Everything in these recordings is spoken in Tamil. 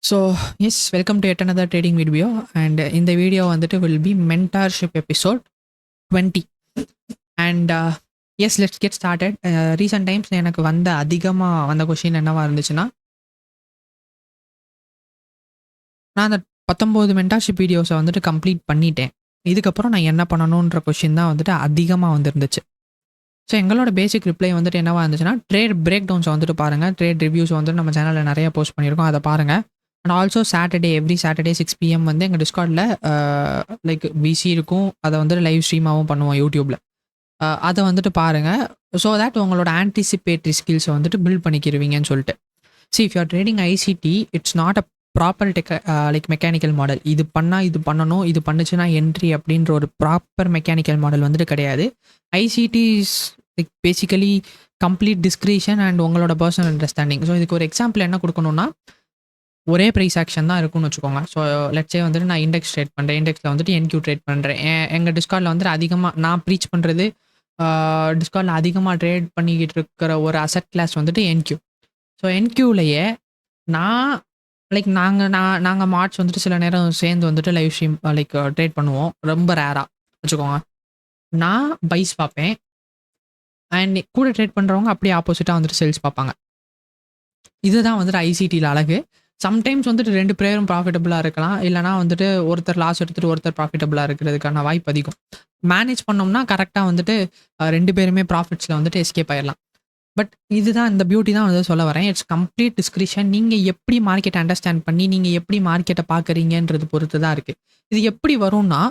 So yes welcome to yet another trading video and இந்த வீடியோ வந்துட்டு will be mentorship episode 20 and yes let's get started. Recent times எனக்கு அதிகமாக வந்த கொஷின் என்னவா இருந்துச்சுன்னா, நான் அந்த 19 மென்டார்ஷிப் வீடியோஸை வந்துட்டு கம்ப்ளீட் பண்ணிட்டேன், இதுக்கப்புறம் நான் என்ன பண்ணணுன்ற கொஷின் தான் வந்துட்டு அதிகமாக வந்துருந்துச்சு. ஸோ எங்களோட பேசிக் ரிப்ளை வந்துட்டு என்னவா இருந்துச்சுன்னா, ட்ரேட் பிரேக் டவுன்ஸை வந்துட்டு பாருங்கள், ட்ரேட் ரிவ்யூஸ் வந்துட்டு நம்ம சேனலில் நிறைய போஸ்ட் பண்ணியிருக்கோம், அதை பாருங்கள். And also every Saturday 6 PM வந்து எங்கள் டிஸ்கார்டில் லைக் விசி இருக்கும், அதை வந்துட்டு லைவ் ஸ்ட்ரீமாகவும் பண்ணுவோம் யூடியூப்பில். அதை வந்துட்டு பாருங்கள். ஸோ தட் உங்களோட ஆன்டிசிபேட்டரி ஸ்கில்ஸை வந்துட்டு பில்ட் பண்ணிக்கிருவீங்கன்னு சொல்லிட்டு. If you R trading ICT, it's not a proper like mechanical model. இது பண்ணால் இது பண்ணணும், இது பண்ணுச்சுன்னா என்ட்ரி அப்படின்ற ஒரு ப்ராப்பர் மெக்கானிக்கல் மாடல் வந்துட்டு கிடையாது. ICT is like basically complete discretion and உங்களோட பர்சனல் அண்டர்ஸ்டாண்டிங். ஸோ இதுக்கு ஒரு எக்ஸாம்பிள் என்ன கொடுக்கணும்னா, ஒரே ப்ரைஸ் ஆக்ஷன் தான் இருக்கும்னு வச்சுக்கோங்க. ஸோ லெட்ஸே வந்துட்டு நான் இண்டெக்ஸ் ட்ரேட் பண்ணுறேன், இண்டெக்ஸில் வந்துட்டு என்கியூ ட்ரேட் பண்ணுறேன். எங்கள் டிஸ்கார்டில் வந்துட்டு அதிகமாக நான் ப்ரீச் பண்ணுறது, டிஸ்கார்டில் அதிகமாக ட்ரேட் பண்ணிக்கிட்டு இருக்கிற ஒரு அசட் கிளாஸ் வந்துட்டு என்கியூ. ஸோ என்கியூலையே நான் லைக் நாங்கள் மார்ச் வந்துட்டு சில நேரம் சேர்ந்து வந்துட்டு லைவ் ஸ்ட்ரீம் லைக் ட்ரேட் பண்ணுவோம், ரொம்ப ரேராக வச்சுக்கோங்க. நான் பைஸ் பார்ப்பேன் அண்ட் கூட ட்ரேட் பண்ணுறவங்க அப்படியே ஆப்போசிட்டாக வந்துட்டு சேல்ஸ் பார்ப்பாங்க. இதுதான் வந்துட்டு ஐசிடியில் அழகு. சம்டைம்ஸ் வந்துட்டு 2 பேரும் ப்ராஃபிட்டபுளாக இருக்கலாம், இல்லைனா வந்துட்டு ஒருத்தர் லாஸ் எடுத்துகிட்டு ஒருத்தர் ப்ராஃபிட்டபுளாக இருக்கிறதுக்கான வாய்ப்பு அதிகம். மேனேஜ் பண்ணோம்னா கரெக்டாக வந்துட்டு 2 பேருமே ப்ராஃபிட்ஸில் வந்துட்டு எஸ்கேப் ஆயிடலாம். பட் இதுதான் இந்த பியூட்டி தான் வந்து சொல்ல வரேன். It's complete description. நீங்கள் எப்படி மார்க்கெட்டை அண்டர்ஸ்டாண்ட் பண்ணி நீங்கள் எப்படி மார்க்கெட்டை பார்க்குறீங்கன்றது பொறுத்து தான் இருக்குது. இது எப்படி வரும்னா,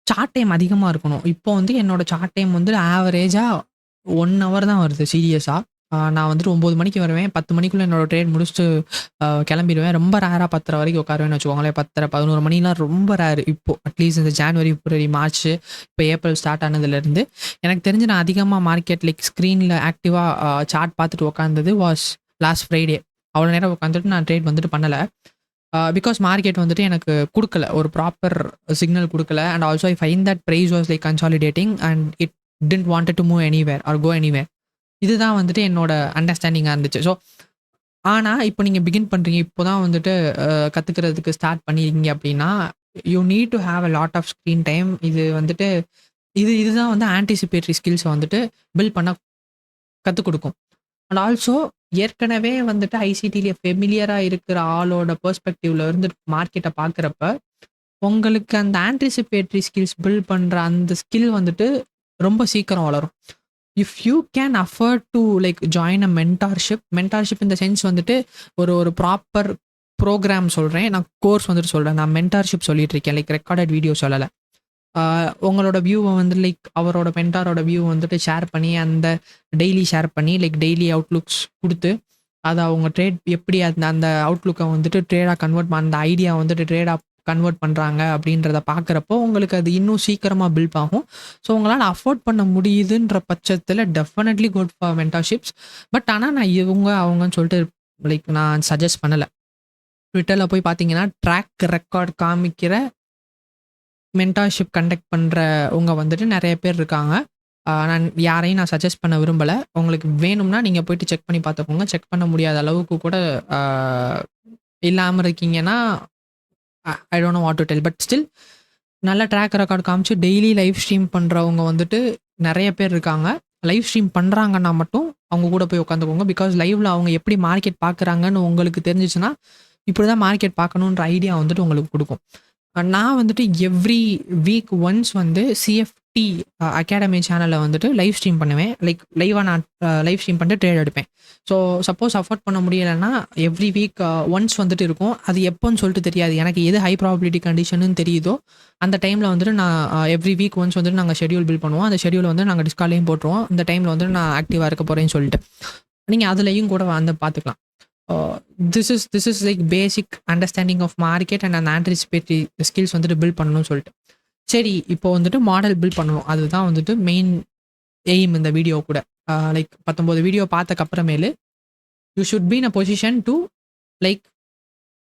சார்ட் டைம் அதிகமாக இருக்கணும். இப்போ வந்து என்னோட சார்ட் டைம் வந்து ஆவரேஜாக 1 ஹவர் தான் வருது சீரியஸாக. நான் வந்துட்டு 9 மணிக்கு வருவேன், 10 மணிக்குள்ளே என்னோட ட்ரேட் முடிச்சுட்டு கிளம்பிடுவேன். ரொம்ப ரேராக 10:30 வரைக்கும் உட்காருவேன்னு வச்சுக்கோங்களேன். 10:30 11 மணிலாம் ரொம்ப ரேர். இப்போ அட்லீஸ்ட் இந்த ஜான்வரி, பிப்ரவரி, மார்ச், இப்போ ஏப்ரல் ஸ்டார்ட் ஆனதுலேருந்து எனக்கு தெரிஞ்சு நான் அதிகமாக மார்க்கெட் லைக் ஸ்க்ரீனில் ஆக்டிவாக சார்ட் பார்த்துட்டு உட்காந்தது வாஸ் லாஸ்ட் ஃப்ரைடே. அவ்வளோ நேரம் உட்காந்துட்டு நான் ட்ரேட் வந்துட்டு பண்ணலை. பிகாஸ் மார்க்கெட் வந்துட்டு எனக்கு கொடுக்கல, ஒரு ப்ராப்பர் சிக்னல் கொடுக்கல. And also I find that price was like consolidating and it didn't wanted to move anywhere or go anywhere. இதுதான் வந்துட்டு என்னோட அண்டர்ஸ்டாண்டிங்காக இருந்துச்சு. ஸோ ஆனால் இப்போ நீங்கள் பிகின் பண்ணுறீங்க, இப்போ தான் வந்துட்டு கற்றுக்கிறதுக்கு ஸ்டார்ட் பண்ணியிருக்கீங்க அப்படின்னா, you need to have a lot of screen time. இது வந்துட்டு இதுதான் வந்து ஆன்டிசிபேட்டரி ஸ்கில்ஸை வந்துட்டு பில்ட் பண்ண கற்றுக் கொடுக்கும். அண்ட் ஆல்சோ ஏற்கனவே வந்துட்டு ஐசிடியில் ஃபெமிலியராக இருக்கிற ஆளோட பெர்ஸ்பெக்டிவ்ல இருந்து மார்க்கெட்டை பார்க்குறப்ப, உங்களுக்கு அந்த ஆன்டிசிபேட்டரி ஸ்கில்ஸ் பில்ட் பண்ணுற அந்த ஸ்கில் வந்துட்டு ரொம்ப சீக்கிரம் வளரும். If you can afford to like join a mentorship இந்த சென்ஸ் வந்துட்டு ஒரு ப்ராப்பர் ப்ரோக்ராம் சொல்கிறேன், நான் கோர்ஸ் வந்துட்டு சொல்கிறேன், நான் மென்டார்ஷிப் சொல்லிட்டு இருக்கேன், லைக் ரெக்கார்டட் வீடியோ சொல்லலை. உங்களோட வியூவை வந்து லைக் அவரோட மென்டாரோட வியூ வந்துட்டு ஷேர் பண்ணி, அந்த டெய்லி ஷேர் பண்ணி லைக் டெய்லி அவுட்லுக்ஸ் கொடுத்து, அதை அவங்க ட்ரேட் எப்படி அந்த அந்த அவுட்லுக்கை வந்துட்டு ட்ரேடாக கன்வெர்ட் அந்த ஐடியா வந்துட்டு ட்ரேடாக கன்வெர்ட் பண்ணுறாங்க அப்படின்றத பார்க்குறப்போ உங்களுக்கு அது இன்னும் சீக்கிரமாக பில்ட் ஆகும். ஸோ உங்களால் அஃபோர்ட் பண்ண முடியுதுன்ற பட்சத்தில் டெஃபினெட்லி குட் ஃபார் மென்டார்ஷிப்ஸ். பட் ஆனால் நான் அவங்கன்னு சொல்லிட்டு லைக் நான் சஜஸ்ட் பண்ணலை. ட்விட்டரில் போய் பார்த்தீங்கன்னா ட்ராக் ரெக்கார்ட் காமிக்கிற மென்டார்ஷிப் கண்டக்ட் பண்ணுறவங்க வந்துட்டு நிறைய பேர் இருக்காங்க. நான் யாரையும் நான் சஜஸ்ட் பண்ண விரும்பலை. உங்களுக்கு வேணும்னா நீங்கள் போயிட்டு செக் பண்ணி பார்த்துக்கோங்க. செக் பண்ண முடியாத அளவுக்கு கூட இல்லாமல் இருக்கீங்கன்னா ஐ don't know what to tell. But still நல்ல ட்ராக் ரெக்கார்ட் காமிச்சு டெய்லி லைவ் ஸ்ட்ரீம் பண்ணுறவங்க வந்துட்டு நிறைய பேர் இருக்காங்க. லைவ் ஸ்ட்ரீம் பண்ணுறாங்கன்னா மட்டும் அவங்க கூட போய் உட்காந்துக்கோங்க. பிகாஸ் லைவில் அவங்க எப்படி மார்க்கெட் பார்க்குறாங்கன்னு உங்களுக்கு தெரிஞ்சிச்சுன்னா, இப்படி தான் மார்க்கெட் பார்க்கணுன்ற ஐடியா வந்துட்டு உங்களுக்கு கொடுக்கும். நான் வந்துட்டு எவ்ரி வீக் ஒன்ஸ் வந்து சிஎஃப்டி அகாடமி சேனலில் வந்துட்டு லைவ் ஸ்ட்ரீம் பண்ணுவேன். லைக் லைவாக நான் லைவ் ஸ்ட்ரீம் பண்ணிட்டு ட்ரேட் எடுப்பேன். ஸோ சப்போஸ் அஃபோர்ட் பண்ண முடியலைன்னா எவ்ரி வீக் ஒன்ஸ் வந்துட்டு இருக்கும். அது எப்போன்னு சொல்லிட்டு தெரியாது. எனக்கு எது ஹை ப்ராபபிலிட்டி கண்டிஷன்னு தெரியுதோ அந்த டைமில் வந்துட்டு நான் எவ்ரி வீக் ஒன்ஸ் வந்துட்டு நாங்கள் ஷெடியூல் பில்ட் பண்ணுவோம். அந்த ஷெடியூல் வந்து நாங்கள் டிஸ்கார்ட்லேயும் போட்டுருவோம். இந்த டைமில் வந்துட்டு நான் ஆக்டிவாக இருக்க போகிறேன்னு சொல்லிட்டு நீங்கள் அதுலேயும் கூட வந்து பார்த்துக்கலாம். this is like basic understanding of market and an anticipatory skills வந்துட்டு பில்ட் பண்ணணும்னு சொல்லிட்டு. சரி, இப்போ வந்துட்டு மாடல் பில்ட் பண்ணணும், அதுதான் வந்துட்டு மெயின் எய்ம் இந்த வீடியோ கூட. லைக் 19 வீடியோ பார்த்தக்கு அப்புறமேலு you should be in a position to like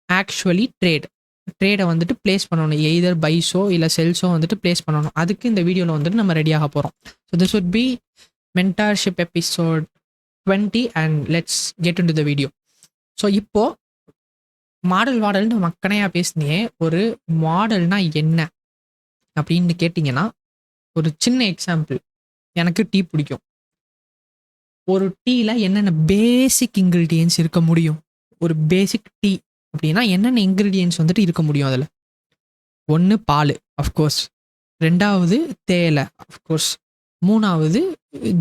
actually ட்ரேடை வந்துட்டு பிளேஸ் பண்ணணும். எய்தர் பைஸோ இல்லை செல்ஸோ வந்துட்டு பிளேஸ் பண்ணணும். அதுக்கு இந்த வீடியோவில் வந்துட்டு நம்ம ரெடியாக போகிறோம். So this would be mentorship episode 20 and let's get into the video. So இப்போது மாடல்னு மக்கனையா பேசுனியே, ஒரு மாடல்னா என்ன அப்படின்னு கேட்டிங்கன்னா, ஒரு சின்ன எக்ஸாம்பிள். எனக்கு டீ பிடிக்கும். ஒரு டீல என்னென்ன பேசிக் இன்கிரீடியன்ட்ஸ் இருக்க முடியும்? ஒரு பேசிக் டீ அப்படின்னா என்னென்ன இன்கிரீடியன்ட்ஸ் வந்துட்டு இருக்க முடியும் அதுல? 1 பாலு ஆஃப்கோர்ஸ். 2வது தேயிலை ஆஃப்கோர்ஸ். 3வது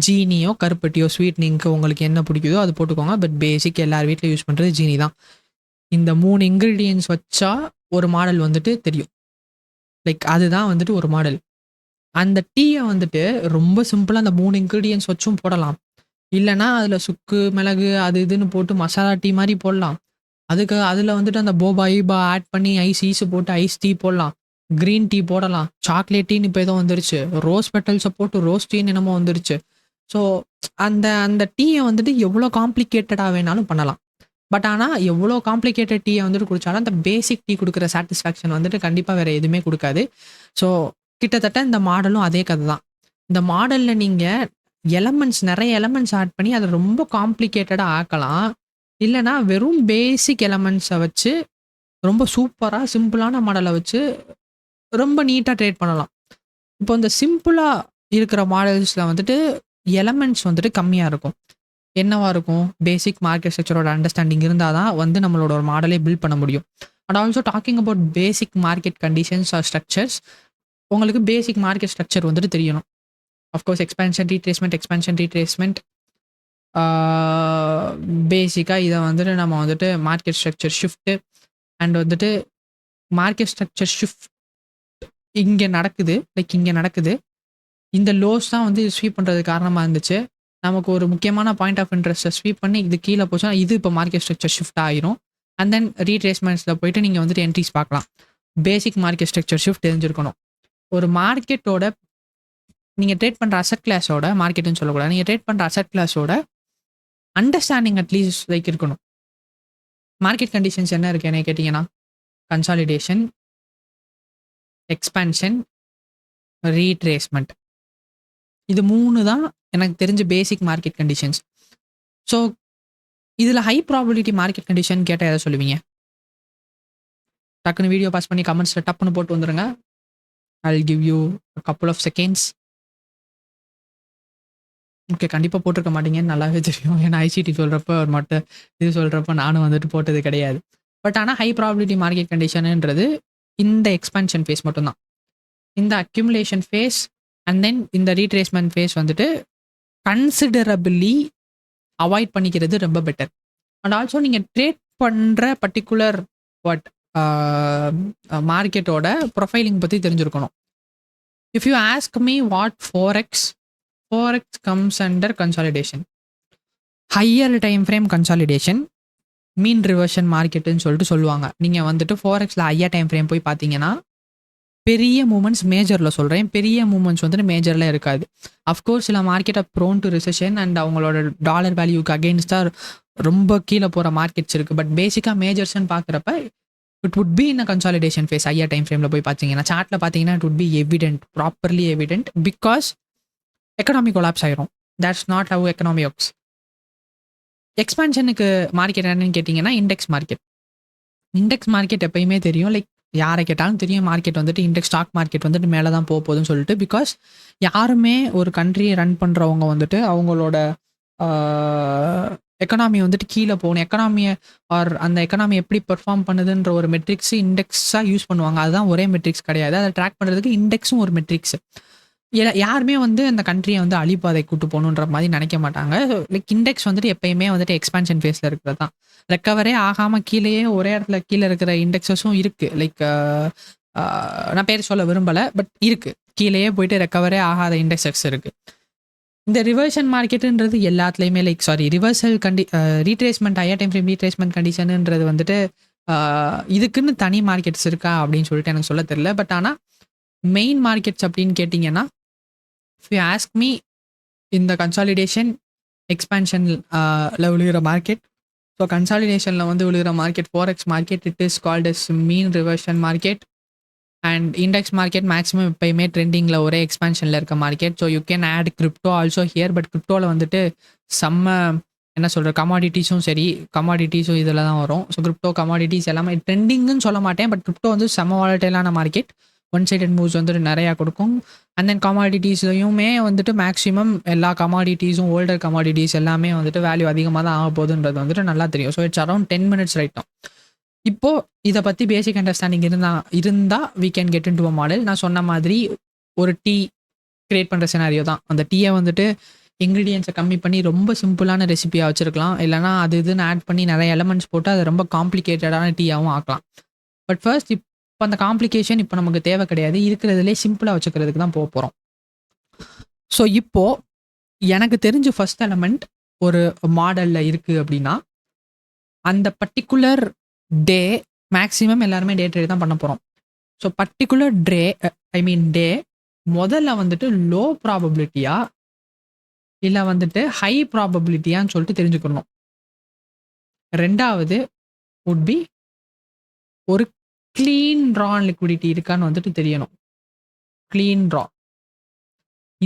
ஜீனியோ, கருப்பட்டியோ ஸ்வீட்னிங்க்கு உங்களுக்கு என்ன பிடிக்குதோ அது போட்டுக்கோங்க. பட் பேசிக் எல்லார் வீட்லயும் யூஸ் பண்றது ஜீனி தான். இந்த 3 இன்கிரீடியன்ட்ஸ் வச்சா ஒரு மாடல் வந்துட்டு தெரியும். லைக் அதுதான் வந்துட்டு ஒரு மாடல். அந்த டீய வந்துட்டு ரொம்ப சிம்பிளா அந்த 3 இன்கிரீடியன்ட்ஸ் வச்சும் போடலாம். இல்லன்னா அதுல சுக்கு, மிளகு அது இதுன்னு போட்டு மசாலா டீ மாரி போடலாம். அதுல வந்துட்டு அந்த போபா, கீபா ஆட் பண்ணி ஐஸ் போட்டு ஐஸ் டீ போடலாம். கிரீன் டீ போடலாம். சாக்லேட் டீன்னு இப்ப ஏதோ வந்துருச்சு. ரோஸ் பெட்டல்ஸ போட்டு ரோஸ் டீன்னு என்னமோ வந்துருச்சு. ஸோ அந்த அந்த டீய வந்துட்டு எவ்வளோ காம்ப்ளிகேட்டடா வேணாலும் பண்ணலாம். பட் ஆனா எவ்வளோ காம்ப்ளிகேட்டட் டீய வந்துட்டு குடிச்சாலும் அந்த பேசிக் டீ குடுக்குற சாட்டிஸ்ஃபேக்ஷன் வந்துட்டு கண்டிப்பா வேற எதுவுமே குடுக்காது. ஸோ கிட்டத்தட்ட இந்த மாடலும் அதே கதை தான். இந்த மாடல்ல நீங்க நெறைய எலமெண்ட்ஸ் ஆட் பண்ணி அத ரொம்ப காம்ப்ளிகேட்டடா ஆக்கலாம். இல்லன்னா வெறும் பேசிக் எலமெண்ட்ஸ வச்சு ரொம்ப சூப்பரா சிம்பிளான மாடல வச்சு ரொம்ப நீட்டா ட்ரேட் பண்ணலாம். இப்போ இந்த சிம்பிளா இருக்கிற மாடல்ஸ்ல வந்துட்டு எலமெண்ட்ஸ் வந்துட்டு கம்மியா இருக்கும். என்னவா இருக்கும்? பேசிக் மார்க்கெட் ஸ்ட்ரக்சரோட அண்டர்ஸ்டாண்டிங் இருந்தா தான் வந்து நம்மளோட ஒரு மாடலே பில்ட் பண்ண முடியும். And also talking about basic market conditions or structures. உங்களுக்கு பேசிக் மார்க்கெட் ஸ்ட்ரக்சர் வந்துட்டு தெரியணும். ஆஃப்கோர்ஸ் எக்ஸ்பான்ஷன், ரீட்ரேஸ்மென்ட் ஆ பேசிக்கா இத வந்துட்டு நம்ம வந்துட்டு மார்க்கெட் ஸ்ட்ரக்சர் ஷிஃப்ட் அண்ட் வந்துட்டு மார்க்கெட் ஸ்ட்ரக்சர் ஷிஃப்ட் இங்க நடக்குது. இந்த லோஸ் தான் வந்து ஸ்வீப் பண்றதுக்கு காரணமா இருந்துச்சு. நமக்கு ஒரு முக்கியமான பாயிண்ட் ஆஃப் இன்ட்ரெஸ்ட்ட ஸ்வீப் பண்ணி இது கீழ போச்சுனா, இது இப்ப மார்க்கெட் ஸ்ட்ரக்சர் ஷிஃப்ட் ஆயிரும். அண்ட் தென் ரீட்ரேஸ்மென்ட்ஸ்ல போயிட்டு நீங்க வந்துட்டு என்ட்ரீஸ் பார்க்கலாம். பேசிக் மார்க்கெட் ஸ்ட்ரக்சர் ஷிஃப்ட் தெரிஞ்சிருக்கணும். ஒரு மார்க்கெட்டோட நீங்க ட்ரேட் பண்ற அசெட் கிளாஸோட மார்க்கெட்ன்னு சொல்லக்கூடாது. நீங்க ட்ரேட் பண்ற அசெட் கிளாஸோட அண்டர்ஸ்டாண்டிங் அட்லீஸ்ட் லைக் இருக்கணும். மார்க்கெட் கண்டிஷன்ஸ் என்ன இருக்கு என்னைய கேட்டீங்கன்னா, கன்சாலிடேஷன், எக்ஸ்பான்ஷன், ரீட்ரேஸ்மென்ட். இது 3 தான் எனக்கு தெரிஞ்ச பேசிக் மார்க்கெட் கண்டிஷன்ஸ். ஸோ இதுல ஹை ப்ராபபிலிட்டி மார்க்கெட் கண்டிஷன் கேட்டா எத சொல்லுவீங்க? டக்குனு வீடியோ பாஸ் பண்ணி கமெண்ட்ஸ்ல டப்புன்னு போட்டு வந்துருங்க. I will give you a couple of seconds. Okay. கண்டிப்பா போட்டிருக்க மாட்டீங்கன்னு நல்லாவே தெரியும். ஏன்னா ஐசிடி சொல்றப்ப ஒரு மட்டும் இது சொல்றப்ப நானும் வந்துட்டு போட்டது கிடையாது. பட் ஆனா ஹை ப்ராபபிலிட்டி மார்க்கெட் கண்டிஷன்ன்றது இந்த எக்ஸ்பான்ஷன் ஃபேஸ் மட்டும் தான். இந்த அக்யூமுலேஷன் ஃபேஸ் அண்ட் தென் இந்த ரீட்ரேஸ்மென்ட் ஃபேஸ் வந்துட்டு கன்சிடரபிளி அவாய்ட் பண்ணிக்கிறது ரொம்ப பெட்டர். அண்ட் ஆல்சோ நீங்க ட்ரேட் பண்ற பர்ட்டிகுலர் வாட் மார்க்கெட்டோட ப்ரொஃபைலிங் பத்தி தெரிஞ்சிருக்கணும். If you ask me what forex comes under consolidation. Higher time frame consolidation, mean reversion மார்க்கெட்டுன்னு சொல்லிட்டு சொல்லுவாங்க. நீங்க வந்துட்டு ஃபோரெக்ஸ்ல ஹையர் டைம் ஃப்ரேம் போய் பார்த்தீங்கன்னா, பெரிய மூவ்மெண்ட்ஸ் மேஜர்ல சொல்றேன். பெரிய மூவ்மெண்ட்ஸ் வந்துட்டு மேஜர்ல இருக்காது. அஃப்கோர்ஸ் சில market are prone to recession and அவங்களோட டாலர் வேல்யூக்கு அகெயின்ஸ்டா ரொம்ப கீழ போற மார்க்கெட்ஸ் இருக்கு. பட் பேசிக்கா மேஜர்ஸ்ன்னு பார்க்குறப்ப it would be in a consolidation phase. Higher time ஃப்ரேம்ல போய் பார்த்தீங்கன்னா, சார்ட்ல பார்த்தீங்கன்னா it would be evident, properly evident. Because economy collapse ஆயிரும். That's not how economy works. எக்ஸ்பான்ஷனுக்கு மார்க்கெட் என்னன்னு கேட்டிங்கன்னா, இண்டெக்ஸ் மார்க்கெட். இண்டெக்ஸ் மார்க்கெட் எப்பயுமே தெரியும். லைக் யாரை கேட்டாலும் தெரியும் மார்க்கெட் வந்துட்டு இண்டெக்ஸ் ஸ்டாக் மார்க்கெட் வந்துட்டு மேல தான் போகுதுன்னு சொல்லிட்டு. பிகாஸ் யாருமே ஒரு கண்ட்ரியை ரன் பண்றவங்க வந்துட்டு அவங்களோட எக்கனாமி வந்துட்டு கீழ போகணும். எக்கனாமிய ஆர் அந்த எக்கனாமி எப்படி பெர்ஃபார்ம் பண்ணுதுன்ற ஒரு மெட்ரிக்ஸ் இண்டெக்ஸா யூஸ் பண்ணுவாங்க. அதுதான் ஒரே மெட்ரிக்ஸ் கிடையாது. அதை ட்ராக் பண்றதுக்கு இண்டெக்ஸும் ஒரு மெட்ரிக்ஸ். யாருமே வந்து அந்த கண்ட்ரியை வந்து அழிப்பாதை கூட்டு போகணுன்ற மாதிரி நினைக்க மாட்டாங்க. லைக் இண்டெக்ஸ் வந்துட்டு எப்பயுமே வந்துட்டு எக்ஸ்பான்ஷன் ஃபேஸ்ல இருக்கிறது தான். ரெக்கவரே ஆகாம கீழேயே ஒரே இடத்துல கீழே இருக்கிற இண்டெக்ஸஸும் இருக்கு. லைக் நான் பேர் சொல்ல விரும்பல. பட் இருக்கு. கீழேயே போயிட்டு ரெக்கவரே ஆகாத இண்டெக்ஸஸ் இருக்கு. இந்த ரிவர்ஷன் மார்க்கெட்டுன்றது எல்லாத்துலேயுமே like retracement higher time frame retracement கண்டிஷனுன்றது வந்துட்டு இதுக்குன்னு தனி மார்க்கெட்ஸ் இருக்கா அப்படின்னு சொல்லிட்டு எனக்கு சொல்ல தெரியல. பட் ஆனால் மெயின் மார்க்கெட்ஸ் அப்படின்னு கேட்டிங்கன்னா, இஃப் யூ ஆஸ்க் மீ இந்த கன்சாலிடேஷன் எக்ஸ்பான்ஷன்ல விழுகிற மார்க்கெட். ஸோ கன்சாலிடேஷனில் வந்து விழுகிற market forex market. It is called as mean reversion market. And index market maximum எப்பயுமே ட்ரெண்டிங்கில் ஒரே எக்ஸ்பான்ஷனில் இருக்க market. So you can add crypto also here. But கிரிப்டோவில் வந்துட்டு செம்ம என்ன சொல்கிற கமாடிட்டிஸும் சரி, கமாடிட்டிஸும் இதில் தான் வரும். ஸோ கிரிப்டோ கமாடிட்டிஸ் எல்லாமே ட்ரெண்டிங்குன்னு சொல்ல மாட்டேன். பட் கிரிப்டோ வந்து செம வாலட்டைலான மார்க்கெட். ஒன் சைடட் மூவ்ஸ் வந்துட்டு நிறையா கொடுக்கும். அண்ட் தென் கமாடிட்டிஸ்லையுமே வந்துட்டு மேக்ஸிமம் எல்லா கமாடிட்டிஸும் ஓல்டர் கமாடிட்டிஸ் எல்லாமே வந்துட்டு வேல்யூ அதிகமாக தான் ஆக போகுதுன்றது வந்துட்டு நல்லா தெரியும். So it's around 10 minutes right now. இப்போ இதை பற்றி பேசிக் அண்டர்ஸ்டாண்டிங் இருந்தால் we can get into a model. நான் சொன்ன மாதிரி ஒரு டீ கிரியேட் பண்ணுற சினாரியோ தான். அந்த டீயை வந்துட்டு இன்க்ரீடியன்ஸை கம்மி பண்ணி ரொம்ப சிம்பிளான ரெசிபியாக வச்சுருக்கலாம். இல்லைனா அது இதுன்னு ஆட் பண்ணி நிறைய எலமெண்ட்ஸ் போட்டு அதை ரொம்ப காம்ப்ளிகேட்டடான டீயாகவும் ஆக்கலாம். பட் ஃபர்ஸ்ட் இப்போ அந்த காம்ப்ளிகேஷன் இப்போ நமக்கு தேவை கிடையாது. இருக்கிறதுலே சிம்பிளாக வச்சுக்கிறதுக்கு தான் போக போகிறோம். ஸோ இப்போது எனக்கு தெரிஞ்ச ஃபர்ஸ்ட் எலமெண்ட் ஒரு மாடலில் இருக்குது அப்படின்னா, அந்த பர்டிகுலர் டே மேக்ஸிமம் எல்லாருமே டே ட்ரேட் தான் பண்ண போகிறோம். ஸோ பர்டிகுலர் டே முதல்ல வந்துட்டு லோ ப்ராபபிலிட்டியா இல்லை வந்துட்டு ஹை ப்ராபபிலிட்டியான்னு சொல்லிட்டு தெரிஞ்சுக்கணும். ரெண்டாவது would be ஒரு க்ளீன் ட்ரா லிக்விடிட்டி இருக்கான்னு வந்துட்டு தெரியணும். க்ளீன் ட்ரா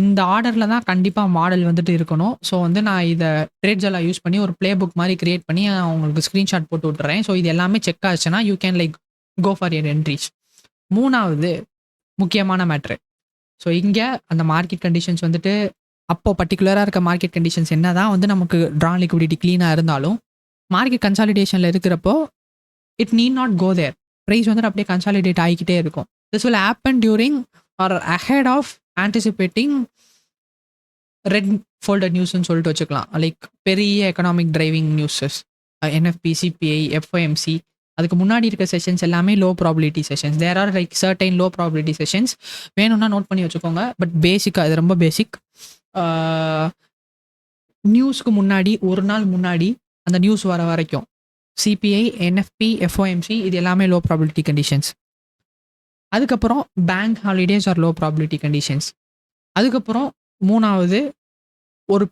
இந்த ஆர்டரில் தான் கண்டிப்பாக மாடல் வந்துட்டு இருக்கணும். ஸோ வந்து நான் இதை ட்ரேட்ஸ் எல்லாம் யூஸ் பண்ணி ஒரு ப்ளே புக் மாதிரி கிரியேட் பண்ணி உங்களுக்கு ஸ்க்ரீன்ஷாட் போட்டு விட்டுறேன். ஸோ இது எல்லாமே செக் ஆச்சுன்னா you can like go for your entries. மூணாவது முக்கியமான மேட்ரு. ஸோ இங்கே அந்த மார்க்கெட் கண்டிஷன்ஸ் வந்துட்டு அப்போது பர்டிகுலராக இருக்க மார்க்கெட் கண்டிஷன்ஸ் என்ன தான் வந்து நமக்கு ட்ரா லிக்விடிட்டி க்ளீனாக இருந்தாலும் மார்க்கெட் கன்சாலிடேஷனில் இருக்கிறப்போ it need not go there. Price வந்துட்டு அப்படியே கன்சாலிடேட் ஆகிக்கிட்டே இருக்கும். This will happen during or ahead of anticipating red folder நியூஸ்ன்னு சொல்லிட்டு வச்சுக்கலாம். லைக் பெரிய economic driving newses, NFP, CPI, FOMC. அதுக்கு முன்னாடி இருக்க செஷன்ஸ் எல்லாமே low probability sessions. There are like certain low probability sessions. வேணும்னா நோட் பண்ணி வச்சுக்கோங்க. பட் பேசிக்காக இது ரொம்ப பேசிக். நியூஸ்க்கு முன்னாடி ஒரு நாள் முன்னாடி அந்த நியூஸ் வர வரைக்கும் சிபிஐ, என்எஃப்பி, எஃப்ஓஎம்சி இது எல்லாமே லோ ப்ராபிலிட்டி கண்டிஷன்ஸ். அதுக்கப்புறம் bank holidays or low probability conditions. அதுக்கப்புறம் மூணாவது ஒரு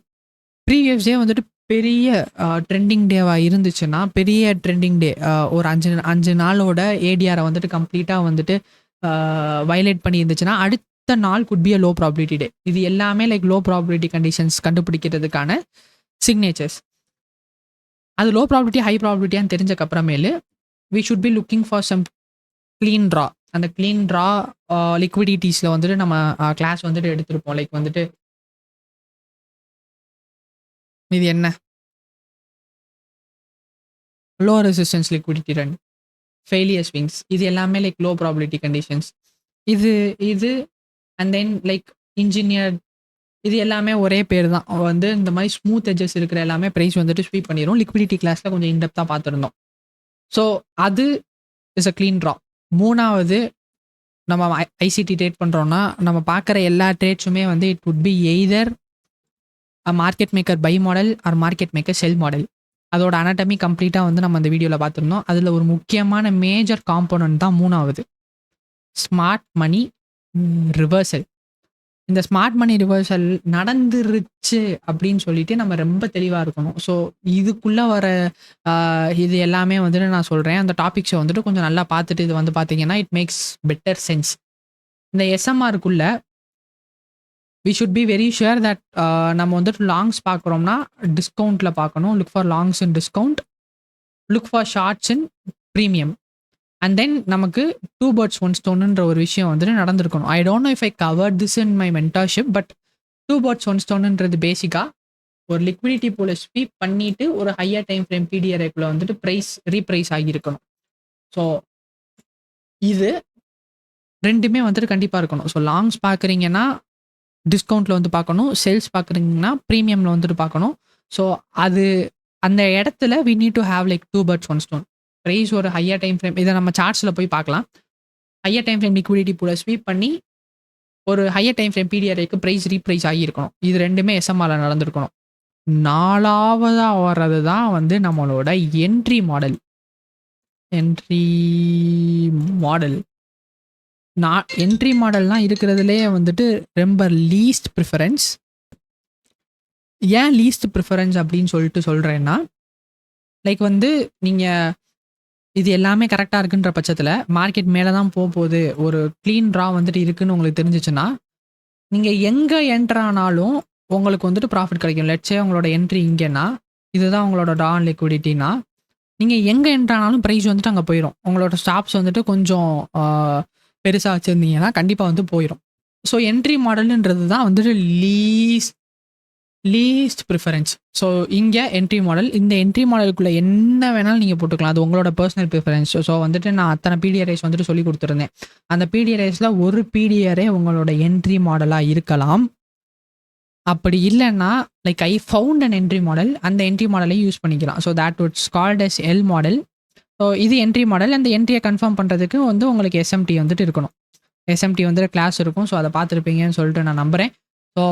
ப்ரீவியஸ் டே வந்துட்டு பெரிய ட்ரெண்டிங் டேவாக இருந்துச்சுன்னா, பெரிய ட்ரெண்டிங் டே ஒரு 5 நாளோட ஏடிஆரை வந்துட்டு கம்ப்ளீட்டாக வந்துட்டு வயலேட் பண்ணி இருந்துச்சுன்னா அடுத்த நாள் could be a low probability day. இது எல்லாமே லைக் லோ ப்ராபிலிட்டி கண்டிஷன்ஸ் கண்டுபிடிக்கிறதுக்கான சிக்னேச்சர்ஸ். அது லோ ப்ராபிலிட்டி ஹை ப்ராபிலிட்டியான்னு தெரிஞ்சக்கப்புறமேலு we should be looking for some clean draw. அந்த க்ளீன் ட்ரா லிக்விடிட்டிஸில் வந்துட்டு நம்ம கிளாஸ் வந்துட்டு எடுத்திருப்போம். லைக் வந்துட்டு இது என்ன low resistance liquidity run, failure swings, இது எல்லாமே லைக் லோ ப்ராபிலிட்டி கண்டிஷன்ஸ். இது அண்ட் தென் லைக் இன்ஜினியர், இது எல்லாமே ஒரே பேர் தான். வந்து இந்த மாதிரி ஸ்மூத் எட்ஜஸ் இருக்கிற எல்லாமே ப்ரைஸ் வந்துட்டு ஸ்வீப் பண்ணிடும். லிக்விடிட்டி கிளாஸில் கொஞ்சம் இன்டெப்த்தாக பார்த்துருந்தோம். ஸோ அது இஸ் அ க்ளீன் ட்ரா. மூணாவது நம்ம ஐசிடி ட்ரேட் பண்ணுறோன்னா நம்ம பார்க்குற எல்லா ட்ரேட்ஸுமே வந்து it would be either a market maker buy model or market maker sell model. அதோட அனாட்டமி கம்ப்ளீட்டாக வந்து நம்ம அந்த வீடியோவில் பார்த்துருந்தோம். அதில் ஒரு முக்கியமான மேஜர் காம்போனன்ட் தான் மூணாவது, ஸ்மார்ட் மணி ரிவர்சல். இந்த ஸ்மார்ட் மணி ரிவர்சல் நடந்துருச்சு அப்படின்னு சொல்லிட்டு நம்ம ரொம்ப தெளிவாக இருக்கணும். ஸோ இதுக்குள்ளே வர இது எல்லாமே வந்துட்டு நான் சொல்கிறேன். அந்த டாபிக்ஸை வந்துட்டு கொஞ்சம் நல்லா பார்த்துட்டு இது வந்து பார்த்தீங்கன்னா இட் மேக்ஸ் பெட்டர் சென்ஸ். இந்த எஸ்எம்ஆருக்குள்ள we should be very sure that நம்ம வந்துட்டு லாங்ஸ் பார்க்குறோம்னா டிஸ்கவுண்ட்டில் பார்க்கணும். Look for longs in discount, look for shorts in premium. And then நமக்கு 2 birds 1 stoneன்ற ஒரு விஷயம் வந்துட்டு நடந்திருக்கணும். I don't know if I cover this in my mentorship, but 2 birds 1 stoneன்றது பேசிக்காக ஒரு லிக்விடிட்டி போல ஸ்வீப் பண்ணிட்டு ஒரு ஹையர் டைம் ஃப்ரேம் பிடிஆர்ஐக்குள்ள வந்துட்டு ரீப்ரைஸ் ஆகியிருக்கணும். ஸோ இது ரெண்டுமே வந்துட்டு கண்டிப்பாக இருக்கணும். ஸோ லாங்ஸ் பார்க்குறீங்கன்னா டிஸ்கவுண்ட்டில் வந்து பார்க்கணும், சேல்ஸ் பார்க்குறீங்கன்னா ப்ரீமியமில் வந்துட்டு பார்க்கணும். ஸோ அது அந்த இடத்துல we need to have like 2 birds 1 stone. Price ஒரு ஹையர் டைம் ஃப்ரேம், இதை நம்ம சார்ட்ஸில் போய் பார்க்கலாம். ஹையர் டைம் ஃப்ரேம் லிக்விடிட்டி போல ஸ்வீப் பண்ணி ஒரு ஹையர் டைம் ஃப்ரேம் பிடிஆர்ஐக்கு ப்ரைஸ் ரீப்ரைஸ் ஆகியிருக்கணும். இது ரெண்டுமே எஸ்எம்ஆரில் நடந்திருக்கணும். 4வதாக வர்றது தான் வந்து நம்மளோட என்ட்ரி மாடல். என்ட்ரி மாடல்னால் இருக்கிறதுலே வந்துட்டு ரொம்ப லீஸ்ட் ப்ரிஃபரன்ஸ். ஏன் லீஸ்ட் ப்ரிஃபரன்ஸ் அப்படின்னு சொல்லிட்டு சொல்கிறேன்னா, லைக் வந்து நீங்கள் இது எல்லாமே கரெக்டாக இருக்குன்ற பட்சத்தில் மார்க்கெட் மேலே தான் போகுது, ஒரு க்ளீன் ட்ரா வந்துட்டு இருக்குன்னு உங்களுக்கு தெரிஞ்சிச்சுன்னா நீங்கள் எங்கே என்ட்ரு ஆனாலும் உங்களுக்கு வந்துட்டு ப்ராஃபிட் கிடைக்கும். லெட்ஸே உங்களோட என்ட்ரி இங்கேன்னா இதுதான் உங்களோட ட்ரா ஆன் லிக்விடிட்டினா, நீங்க எங்க என்டர் ஆனாலும் பிரைஸ் வந்துட்டு அங்க போயிரும். உங்களோட ஸ்டாப்ஸ் வந்துட்டு கொஞ்சம் பெருசா வச்சிருந்தீங்கன்னா, கண்டிப்பா வந்து போயிரும். ஸோ என்ட்ரி மாடல்ன்றது தான் வந்துட்டு லீஸ்ட் ப்ரிஃபரன்ஸ். ஸோ இங்க என்ட்ரி மாடல். இந்த என்ட்ரி மாடலுக்குள்ள என்ன வேணாலும் நீங்க போட்டுக்கலாம். அது உங்களோட பெர்சனல் ப்ரிஃபரன்ஸ். ஸோ வந்துட்டு நான் அத்தன பிடிஆர்ஐஸ் வந்துட்டு சொல்லிக் குடுத்துருந்தேன். அந்த பிடிஆர்ஐஸ்ல ஒரு பிடிஆரே உங்களோட என்ட்ரி மாடலா இருக்கலாம். அப்படி இல்லன்னா, like I found an entry model. அந்த என்ட்ரி மாடலையும் யூஸ் பண்ணிக்கலாம். So that what's called as L model. So இது என்ட்ரி மாடல். அந்த என்ட்ரிய கன்ஃபார்ம் பண்றதுக்கு வந்து உங்களுக்கு எஸ்எம்டி வந்துட்டு இருக்கணும். எஸ்எம்டி வந்துட்டு கிளாஸ் இருக்கும். ஸோ அத பார்த்துருப்பீங்கன்னு சொல்லிட்டு நான் நம்புறேன். ஸோ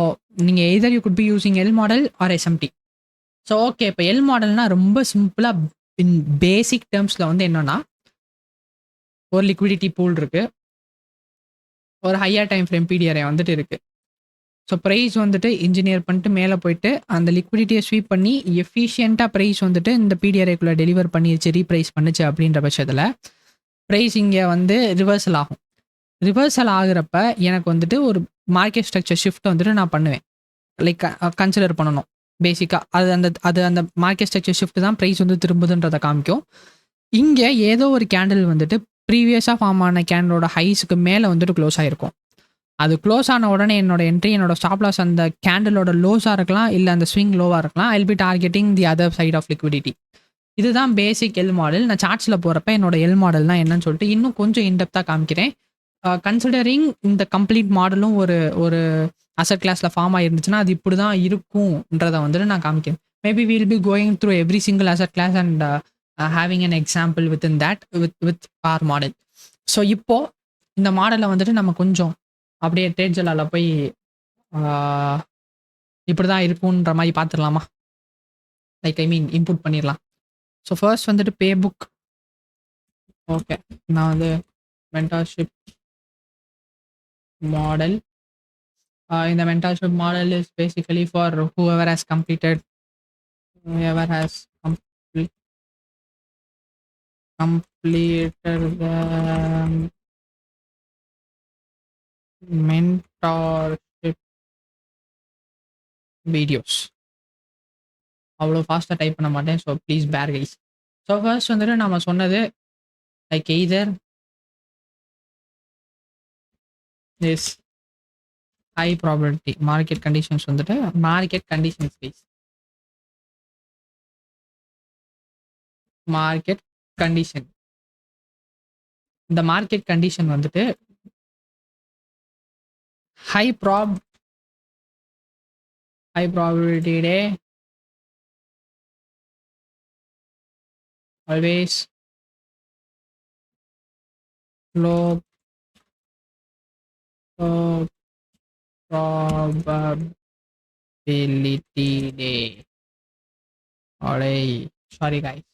நீங்க either you could be using L model or SMT. So okay. இப்ப எல் மாடல்னா ரொம்ப சிம்பிளா இன் பேசிக் டெர்ம்ஸ்ல வந்து என்னன்னா, ஒரு லிக்விடிட்டி பூல் இருக்கு. ஒரு ஹையர் டைம் ஃப்ரேம் பிடிஆர்ஐ வந்துட்டு இருக்கு. ஸோ பிரைஸ் வந்துட்டு இன்ஜினியர் பண்ணிட்டு மேல போயிட்டு, அந்த லிக்விடிட்டிய ஸ்வீப் பண்ணி எஃபிஷியன்ட்டா பிரைஸ் வந்துட்டு இந்த பிடிஆர்ஐக்குள்ள டெலிவர் பண்ணிருச்சு, ரீப்ரைஸ் பண்ணுச்சு அப்படின்ற பட்சத்துல, பிரைஸ் இங்க வந்து ரிவர்சல் ஆகும். ரிவர்சல் ஆகுறப்ப எனக்கு வந்துட்டு ஒரு மார்க்கெட் ஸ்ட்ரக்சர் ஷிஃப்ட் வந்துட்டு நான் பண்ணுவேன். லைக் கன்சிடர் பண்ணணும். பேசிக்கா அது அந்த மார்க்கெட் ஸ்ட்ரக்சர் ஷிஃப்ட் தான் பிரைஸ் வந்து திரும்புதுன்றத காமிக்கும். இங்க ஏதோ ஒரு கேண்டில் வந்துட்டு ப்ரீவியஸா ஃபார்ம் ஆன கேண்டிலோட ஹைஸ்க்கு மேல வந்துட்டு க்ளோஸ் ஆயிருக்கும். அது க்ளோஸ் ஆன உடனே என்னோட என்ட்ரி, என்னோட ஸ்டாப் லாஸ் அந்த கேண்டிலோட லோஸா இருக்கலாம், இல்ல அந்த ஸ்விங் லோவா இருக்கலாம். I will be targeting the other side of liquidity. இதுதான் பேசிக் எல் மாடல். நான் சார்ட்ஸ்ல போறப்ப என்னோட எல் மாடல்னா என்னன்னு சொல்லிட்டு இன்னும் கொஞ்சம் இன்டெப்த்தா காமிக்கிறேன். கன்சிடரிங் இந்த கம்ப்ளீட் மாடலும் ஒரு ஒரு அசெட் கிளாஸ்ல ஃபார்ம் ஆயிருந்துச்சுன்னா, அது இப்படிதான் இருக்கும்ன்றத வந்துட்டு நான் காமிக்கிறேன். Maybe we will be going through every single asset class and having an example within that with our model. So இப்போ இந்த மாடலை வந்துட்டு நம்ம கொஞ்சம் அப்படியே ட்ரேட் ஜெல்லால போய் இப்படிதான் இருக்கும்ன்ற மாதிரி பார்த்துடலாமா? லைக் ஐ மீன் இன்புட் பண்ணிடலாம். ஸோ ஃபர்ஸ்ட் வந்துட்டு பே புக். ஓகே, நான் வந்து mentorship model. In the mentorship model is basically for whoever has completed the mentorship videos. அவ்வளோ ஃபாஸ்ட்டாக டைப் பண்ண மாட்டேன். So please bear guys. So first வந்துட்டு நம்ம சொன்னது like either is high probability market conditions வந்துட்டு market conditions guys. Market condition. இந்த மார்க்கெட் கண்டிஷன் வந்துட்டு high probability day always low probability day. Sorry guys.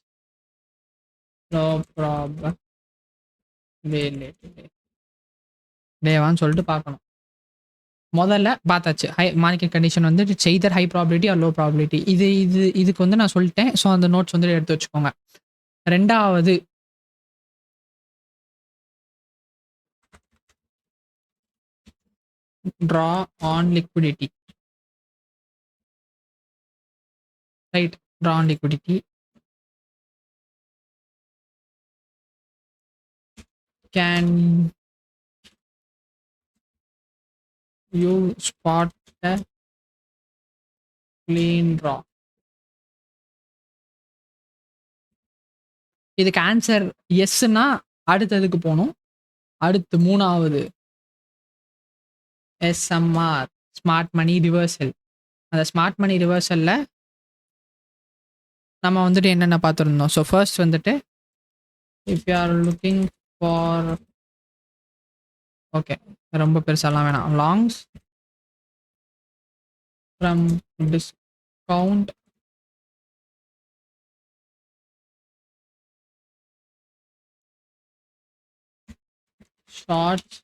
Low probability day. டேவான்னு சொல்லிட்டு பார்க்கணும். முதல்ல பார்த்தாச்சு. ஹை மார்க்கெட் கண்டிஷன் வந்து it's either high probability or low probability. இதுக்கு வந்து நான் சொல்லிட்டேன். ஸோ அந்த நோட்ஸ் வந்து எடுத்து வச்சுக்கோங்க. ரெண்டாவது draw on liquidity. Right, draw on liquidity. Can you spot a clean draw? இதுக்கு ஆன்சர் எஸ்னா அடுத்ததுக்கு போகணும். அடுத்து மூணாவது எஸ்எம்ஆர், ஸ்மார்ட் மணி ரிவர்சல். அந்த ஸ்மார்ட் மணி ரிவர்சல்ல நம்ம வந்துட்டு என்னென்ன பார்த்துருந்தோம். ஸோ ஃபர்ஸ்ட் வந்துட்டு if you are looking for, okay ரொம்ப பெருசாலாம் வேணாம், longs from discount shorts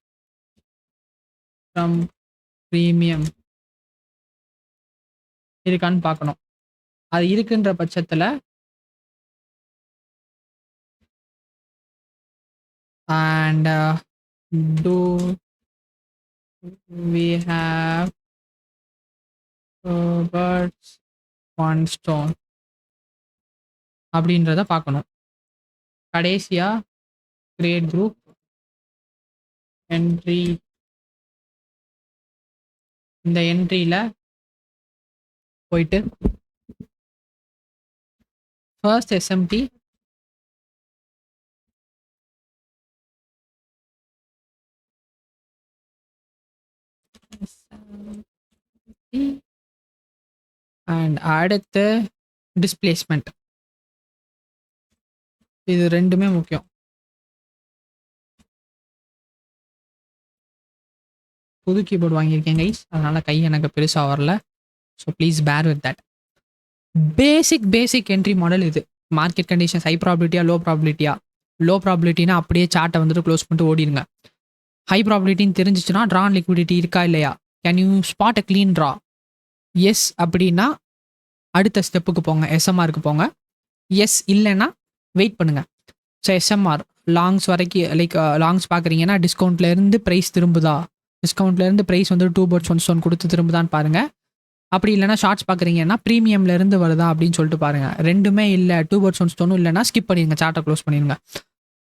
from premium இருக்கான்னு பார்க்கணும். அது இருக்குன்ற பட்சத்தில் and do we have birds one stone? அப்படின்றத பார்க்கணும். கடைசியா கிரியேட் குரூப், என்ட்ரி. இந்த என்ட்ரியில போயிட்டு ஃபர்ஸ்ட் எஸ்எம்டி அண்ட் அடுத்து டிஸ்பிளேஸ்மெண்ட். இது ரெண்டுமே முக்கியம். புது கீபோர்டு வாங்கியிருக்கேன் கைஸ், அதனால கை எனக்கு பெருசாக வரல. So please bear with that. Basic entry model இது. மார்க்கெட் கண்டிஷன்ஸ் ஹை ப்ராபிலிட்டியா லோ ப்ராபிலிட்டியா. லோ ப்ராபிலிட்டினா அப்படியே சார்ட்டை வந்துட்டு க்ளோஸ் பண்ணிட்டு ஓடிடுங்க. ஹை ப்ராபிலிட்டின்னு தெரிஞ்சிச்சுன்னா ட்ரா அண்ட் லிக்விடிட்டி இருக்கா இல்லையா, can you spot a clean draw, yes அப்படின்னா அடுத்த ஸ்டெப்புக்கு போங்க, எஸ்எம்ஆருக்கு போங்க. எஸ் இல்லைன்னா வெயிட் பண்ணுங்க. ஸோ எஸ்எம்ஆர் லாங்ஸ் வரைக்கும், லைக் லாங்ஸ் பார்க்குறீங்கன்னா டிஸ்கவுண்ட்லேருந்து ப்ரைஸ் திரும்புதா, டிஸ்கவுண்ட்லேருந்து ப்ரைஸ் வந்து 2 பர்ட்ஸ் 1 ஸ்டோன் கொடுத்து திரும்புதான்னு பாருங்கள். அப்படி இல்லைனா ஷார்ட்ஸ் பார்க்குறீங்கன்னா ப்ரீமியம்லேருந்து வருதா அப்படின்னு சொல்லிட்டு பாருங்கள். ரெண்டுமே இல்லை, 2 பர்ட்ஸ் 1 ஸ்டோனும் இல்லைனா ஸ்கிப் பண்ணிடுங்க, சார்ட்டை க்ளோஸ் பண்ணிடுங்க.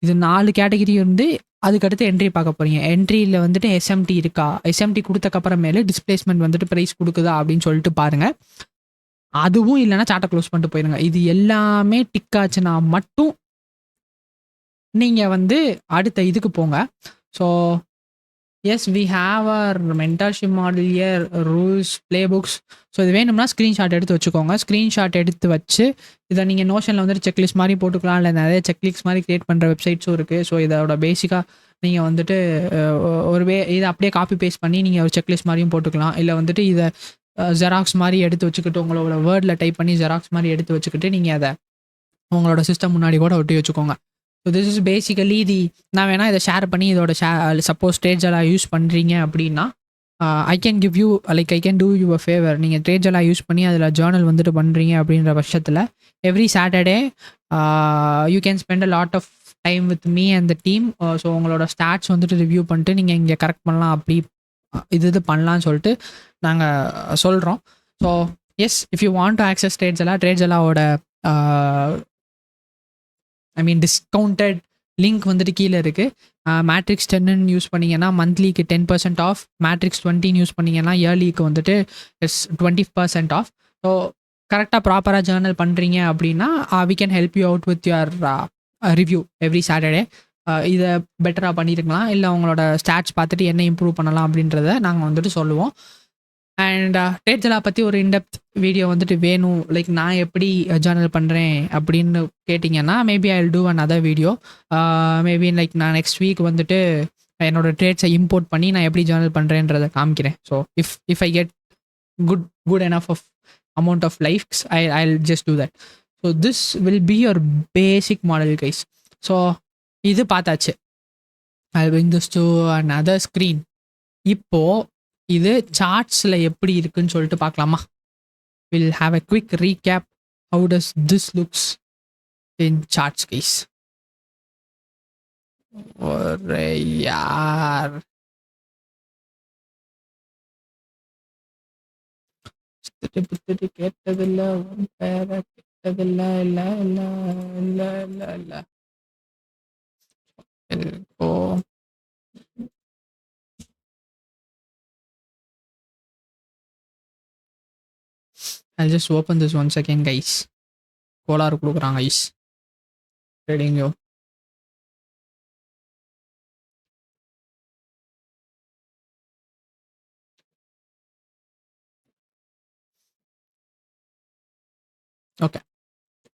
இது 4 கேட்டகிரி இருந்து அதுக்கடுத்து என்ட்ரி பார்க்க போகிறீங்க. என்ட்ரியில் வந்துட்டு எஸ்எம்டி இருக்கா, எஸ்எம்டி கொடுத்தக்கப்புறமேலே டிஸ்பிளேஸ்மெண்ட் வந்துட்டு ப்ரைஸ் கொடுக்குதா அப்படின்னு சொல்லிட்டு பாருங்கள். அதுவும் இல்லைனா சார்ட்டை க்ளோஸ் பண்ணிட்டு போயிடுங்க. இது எல்லாமே டிக் ஆச்சுன்னா மட்டும் நீங்கள் வந்து அடுத்த இதுக்கு போங்க. So yes we have our mentorship model here, rules, playbooks. ஸோ இது வேணும்னா ஸ்க்ரீன்ஷாட் எடுத்து வச்சுக்கோங்க. ஸ்க்ரீன்ஷாட் எடுத்து வச்சு இதை நீங்கள் நோஷனில் வந்துட்டு செக்லிஸ்ட் மாதிரி போட்டுக்கலாம், இல்லை நிறைய செக்லிஸ்ட் மாதிரி கிரியேட் பண்ணுற வெப்சைட்ஸும் இருக்குது. ஸோ இதோட பேசிக்காக நீங்கள் வந்துட்டு இதை அப்படியே காப்பி பேஸ்ட் பண்ணி நீங்கள் ஒரு செக்லிஸ்ட் மாதிரியும் போட்டுக்கலாம். இல்லை வந்துட்டு இதை ஜெராக்ஸ் மாதிரி எடுத்து வச்சுக்கிட்டு உங்களோட வேர்டில் டைப் பண்ணி ஜெராக்ஸ் மாதிரி எடுத்து வச்சுக்கிட்டு நீங்கள் அதை உங்களோட சிஸ்டம் முன்னாடி கூட ஒட்டி வச்சுக்கோங்க. ஸோ திஸ் இஸ் பேசிக்கலி நான் வேணால் இதை ஷேர் பண்ணி இதோட சப்போஸ் ட்ரேட்ஜெல்லாம் யூஸ் பண்ணுறீங்க அப்படின்னா I can give you, like I can do you a favour. நீங்கள் ட்ரேட்ஜெல்லாம் யூஸ் பண்ணி அதில் ஜேர்னல் வந்துட்டு பண்ணுறீங்க அப்படின்ற பட்சத்தில் every Saturday you can spend a lot of time with me and the team. So உங்களோட ஸ்டாட்ஸ் வந்துட்டு ரிவ்யூ பண்ணிட்டு நீங்கள் இங்கே கரெக்ட் பண்ணலாம், அப்படி இது பண்ணலான்னு சொல்லிட்டு நாங்கள் சொல்கிறோம். So yes, if you want to access ட்ரேட்ஜெல்லாவோட டிஸ்கவுண்டட் லிங்க் வந்துட்டு கீழே இருக்குது. மேட்ரிக்ஸ் 10 யூஸ் பண்ணிங்கன்னா மந்த்லிக்கு 10% ஆஃப், மேட்ரிக்ஸ் 20 யூஸ் பண்ணிங்கன்னா இயர்லிக்கு வந்துட்டு 20% ஆஃப். ஸோ கரெக்டாக ப்ராப்பராக ஜேர்னல் பண்ணுறீங்க அப்படின்னா we can help you out with your review every Saturday. இதை பெட்டராக பண்ணியிருக்கலாம், இல்லை உங்களோட ஸ்டாட்ஸ் பார்த்துட்டு என்ன இம்ப்ரூவ் பண்ணலாம் அப்படின்றத நாங்கள் வந்துட்டு சொல்லுவோம். அண்ட் ட்ரேட்ஜெல்லா பற்றி ஒரு இன்டெப்த் வீடியோ வந்துட்டு வேணும், லைக் நான் எப்படி ஜேர்னல் பண்ணுறேன் அப்படின்னு கேட்டிங்கன்னா maybe I will two another video. Maybe like நான் நெக்ஸ்ட் வீக் வந்துட்டு என்னோட ட்ரேட்ஸை இம்போர்ட் பண்ணி நான் எப்படி ஜேர்னல் பண்ணுறேன்றதை காமிக்கிறேன். So if I get good enough of amount of likes, I'll just do that. So this will be your basic model guys. So இது பார்த்தாச்சு. I'll bring this to another screen. இப்போ இது சார்ட்ஸில் எப்படி இருக்குன்னு சொல்லிட்டு பார்க்கலாமா? Will have a quick recap. How does this looks in charts guys? ஒரு யார் புத்துட்டு கேட்டதில்ல, பேர கேட்டதில்ல, இல்ல இல்ல இல்ல இல்ல இல்ல இப்போ I'll just open this once again guys. கோளாறு கொடுக்குறாங்க guys ட்ரேடிங் யோ. Okay,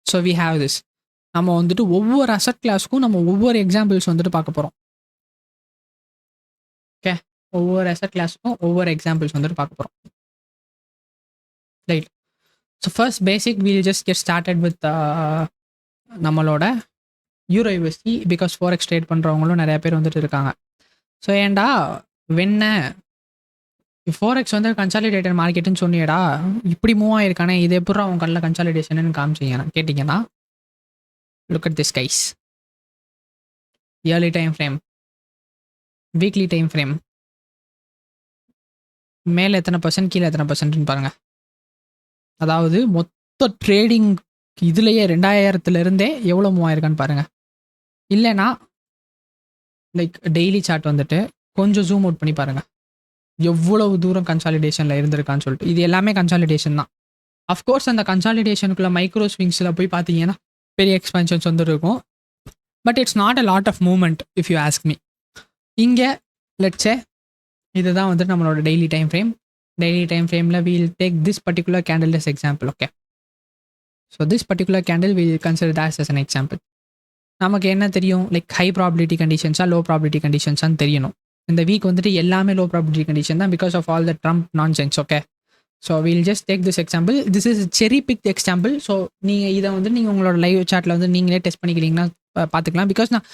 so we have this. நம்ம வந்துட்டு ஒவ்வொரு அசட் கிளாஸ்க்கும் நம்ம ஒவ்வொரு எக்ஸாம்பிள்ஸ் வந்துட்டு பார்க்க போகிறோம். ஓகே, ஒவ்வொரு அசட் கிளாஸுக்கும் ஒவ்வொரு எக்ஸாம்பிள்ஸ் வந்துட்டு பார்க்க போகிறோம். Right. So first basic we'll just get started with நம்மளோட euro USD, because forex trade பண்ணுறவங்களும் நிறைய பேர் வந்துட்டு இருக்காங்க. ஸோ ஏன்டா வெண்ண ஃபோரெக்ஸ் வந்து கன்சாலிடேட்டட் மார்க்கெட்டுன்னு சொன்னியடா, இப்படி மூவ் ஆயிருக்கானே, இது எப்படி அவங்க கண்ணில் கன்சாலிடேஷன் காமிச்சிங்க கேட்டிங்கன்னா, look at this guys. Yearly time frame, weekly time frame, மேலே எத்தனை பர்சன்ட் கீழே எத்தனை பர்சன்ட்னு பாருங்கள். அதாவது மொத்த ட்ரேடிங் இதுலேயே 2000 எவ்வளோ மூவ் ஆயிருக்கான்னு பாருங்கள். இல்லைன்னா லைக் டெய்லி சார்ட் வந்துட்டு கொஞ்சம் ஜூம் அவுட் பண்ணி பாருங்கள், எவ்வளவு தூரம் கன்சாலிடேஷனில் இருந்திருக்கான்னு சொல்லிட்டு. இது எல்லாமே கன்சாலிடேஷன் தான். அஃப்கோர்ஸ் அந்த கன்சாலிடேஷனுக்குள்ள மைக்ரோ ஸ்விங்ஸில் போய் பார்த்தீங்கன்னா பெரிய எக்ஸ்பென்ஷன்ஸ் வந்து இருக்கும். But it's not a lot of movement if you ask me. இங்கே லெட்ஸே இதுதான் வந்துட்டு நம்மளோட daily time frame. Daily time ஃப்ரேமில் we'll take this particular candle as example. Okay, so this particular candle will consider that as an example. நமக்கு என்ன தெரியும், லைக் ஹை ப்ராபிலிட்டி கண்டிஷன்ஸாக லோ ப்ராபிலிட்டி கண்டிஷன்ஸான்னு தெரியணும். இந்த வீக் வந்துட்டு எல்லாமே லோ ப்ராபிலிட்டி கண்டிஷன் தான் because of all the Trump nonsense. Okay, so wheel just take this example. This is செரி பிக் எக்ஸாம்பிள். ஸோ நீங்கள் இதை வந்து நீங்கள் உங்களோட லைவ் சாட்டில் வந்து நீங்களே டெஸ்ட் பண்ணிக்கிறீங்கன்னா பார்த்துக்கலாம். பிகாஸ் நான்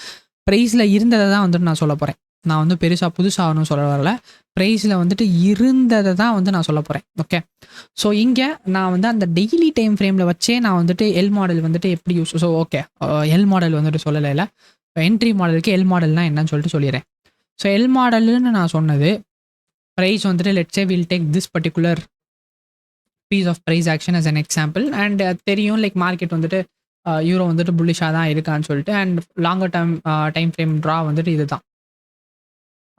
ப்ரைஸில் இருந்ததை தான் வந்துட்டு நான் சொல்ல போகிறேன். நான் வந்து பெருசாக புதுசாகணும் சொல்ல வரல, ப்ரைஸில் வந்துட்டு இருந்ததை தான் வந்து நான் சொல்ல போகிறேன். ஓகே, ஸோ இங்கே நான் வந்து அந்த டெய்லி டைம் ஃப்ரேமில் வச்சே நான் வந்துட்டு எல் மாடல் வந்துட்டு எப்படி use. So okay, L model வந்துட்டு சொல்லலை, இல்லை என்ட்ரி மாடலுக்கு எல் மாடல்னால் என்னன்னு சொல்லிட்டு சொல்லிடுறேன். ஸோ எல் மாடல்னு நான் சொன்னது ப்ரைஸ் வந்துட்டு let's will take this particular piece of price action as an example. And தெரியும் லைக் மார்க்கெட் வந்துட்டு யூரோ வந்துட்டு புல்லிஷாக தான் இருக்கான்னு சொல்லிட்டு. And longer time frame draw வந்துட்டு இது தான்.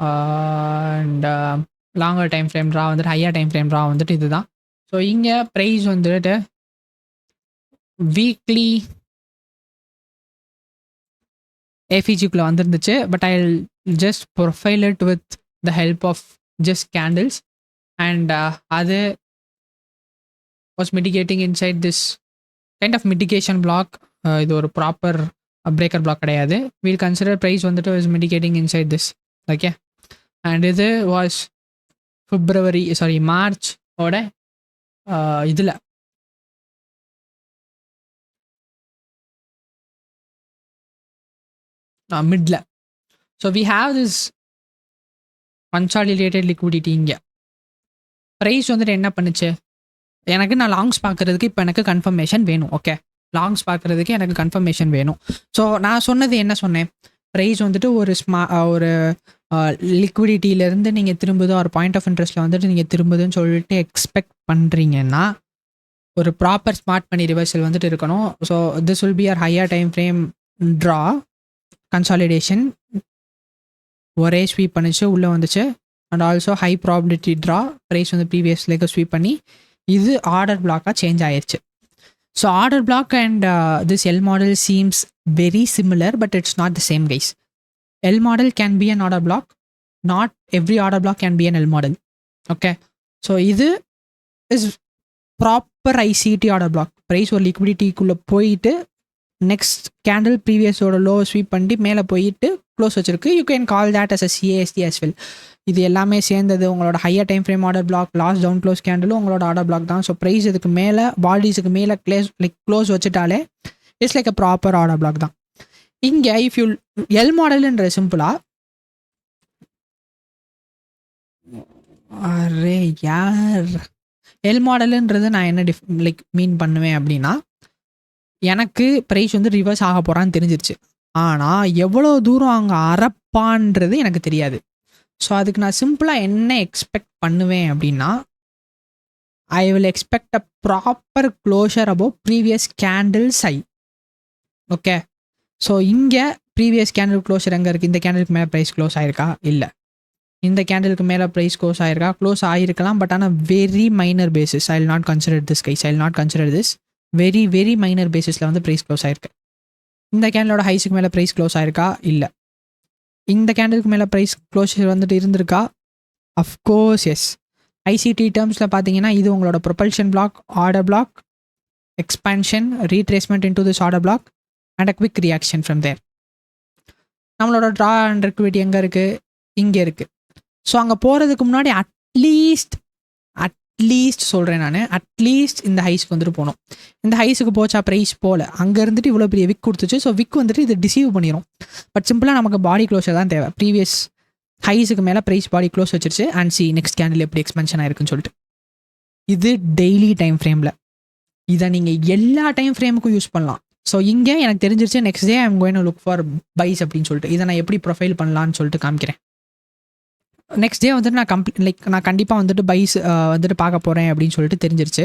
And longer time frame draw வந்துட்டு ஹையர் டைம் ஃப்ரேம் ட்ரா வந்துட்டு இது தான். ஸோ இங்கே ப்ரைஸ் வந்துட்டு வீக்லி எஃபிஜிக்குள்ளே வந்துருந்துச்சு. But I just profile it with the help of just candles. And அது was mitigating inside this kind of mitigation block. இது ஒரு ப்ராப்பர் பிரேக்கர் பிளாக் கிடையாது. வீல் கன்சிடர் ப்ரைஸ் வந்துட்டு was mitigating inside this. Okay, and இது வாஸ் மார்ச் ஓட இதில் மிட்ல. So we have this consolidated liquidity. இங்கே ப்ரைஸ் வந்துட்டு என்ன பண்ணுச்சு, எனக்கு நான் லாங்ஸ் பார்க்குறதுக்கு இப்போ எனக்கு கன்ஃபர்மேஷன் வேணும். ஓகே, லாங்ஸ் பார்க்குறதுக்கு எனக்கு கன்ஃபர்மேஷன் வேணும். ஸோ நான் சொன்னது என்ன சொன்னேன், ப்ரைஸ் வந்துட்டு ஒரு லிக்விடிட்டியிலேருந்து நீங்கள் திரும்புதோ ஒரு பாயிண்ட் ஆஃப் இன்ட்ரெஸ்ட்டில் வந்துட்டு நீங்கள் திரும்புதுன்னு சொல்லிட்டு எக்ஸ்பெக்ட் பண்ணுறீங்கன்னா ஒரு ப்ராப்பர் ஸ்மார்ட் மணி ரிவர்சல் வந்துட்டு இருக்கணும். So this will be our higher time frame draw consolidation. ஒரே ஸ்வீப் பண்ணிச்சு உள்ளே வந்துச்சு. And also high probability draw, price வந்து ப்ரீவியஸ் லேக்க ஸ்வீப் பண்ணி இது ஆர்டர் பிளாக்காக சேஞ்ச் ஆயிடுச்சு. So order block and this L model seems very similar, but it's not the same guys. L model can be an order block, not every order block can be an L model. Okay, so இது is proper ICT order block. Price ஒரு லிக்விடிட்டிக்குள்ளே போயிட்டு நெக்ஸ்ட் கேண்டில் ப்ரீவியஸோட லோ ஸ்வீப் பண்ணி மேலே போயிட்டு க்ளோஸ் வச்சிருக்கு. You can call that as a CASD as well. இது எல்லாமே சேர்ந்தது உங்களோட higher time frame order block. Last down close கேண்டிலும் உங்களோட ஆர்டர் பிளாக் தான். ஸோ ப்ரைஸ் இதுக்கு மேலே பாடிஸுக்கு மேலே க்ளோஸ் வச்சுட்டாலே it's like a proper order block தான். இங்கே இஃப் யூ எல் மாடல்ன்ற சிம்பிளாக அரே யார் எல் மாடலுன்றது நான் என்ன மீன் பண்ணுவேன் அப்படின்னா, எனக்கு ப்ரைஸ் வந்து ரிவர்ஸ் ஆக போகிறான்னு தெரிஞ்சிருச்சு. ஆனால் எவ்வளோ தூரம் அங்கே அறப்பான்றது எனக்கு தெரியாது. ஸோ அதுக்கு நான் சிம்பிளாக என்ன எக்ஸ்பெக்ட் பண்ணுவேன் அப்படின்னா, I will expect a proper closure about previous candles high. Okay, so இங்கே ப்ரீவியஸ் கேண்டில் க்ளோஷர் எங்கே இருக்குது, இந்த கேண்டிலுக்கு மேலே ப்ரைஸ் க்ளோஸ் ஆகிருக்கா, இல்லை இந்த கேண்டிலுக்கு மேலே ப்ரைஸ் க்ளோஸ் ஆகிருக்கா, க்ளோஸ் ஆகிருக்கலாம். பட் ஆனால் very minor basis. I will not consider this guys, I will not consider this. Very very minor பேசிஸில் வந்து ப்ரைஸ் க்ளோஸ் ஆகிருக்கு. இந்த கேண்டிலோட ஹைஸுக்கு மேலே ப்ரைஸ் க்ளோஸ் ஆகிருக்கா, இல்லை இந்த கேண்டிலுக்கு மேலே ப்ரைஸ் க்ளோஷர் வந்துட்டு இருந்திருக்கா, அஃப்கோர்ஸ் எஸ். ஐசிடி டேர்ம்ஸில் பார்த்தீங்கன்னா இது உங்களோட propulsion block, order block, expansion, retracement into this order block and a quick reaction from there. நம்மளோட ட்ரா அண்ட் லிக்விடிட்டி எங்கே இருக்குது, இங்கே இருக்குது. ஸோ அங்கே போகிறதுக்கு முன்னாடி அட்லீஸ்ட் சொல்கிறேன் நான், அட்லீஸ்ட் இந்த ஹைஸ்க்கு வந்துட்டு போகணும். இந்த ஹைஸுக்கு போச்சா ப்ரைஸ் போகல, அங்கே இருந்துட்டு இவ்வளோ பெரிய விக் கொடுத்துச்சு. ஸோ விக் வந்துட்டு இது டிசீவ் பண்ணிடும். பட் சிம்பிளாக நமக்கு பாடி க்ளோஸர் தான் தேவை. ப்ரீவியஸ் ஹைஸுக்கு மேலே ப்ரைஸ் பாடி க்ளோஸ் வச்சிருச்சு. அண்ட் சி நெக்ஸ்ட் கேண்டில் எப்படி எக்ஸ்பென்ஷன் ஆயிருக்குன்னு சொல்லிட்டு. இது டெய்லி டைம் ஃப்ரேமில். இதை நீங்கள் எல்லா டைம் ஃப்ரேமுக்கும் யூஸ் பண்ணலாம். ஸோ இங்கே எனக்கு தெரிஞ்சிருச்சு next day I'm going to look for buys அப்படின்னு சொல்லிட்டு. இதை நான் எப்படி ப்ரொஃபைல் பண்ணலான்னு சொல்லிட்டு காமிக்கிறேன். நெக்ஸ்ட் டே வந்துட்டு நான் கண்டிப்பாக வந்துட்டு பைஸ் வந்துட்டு பார்க்க போகிறேன் அப்படின்னு சொல்லிட்டு தெரிஞ்சிருச்சு.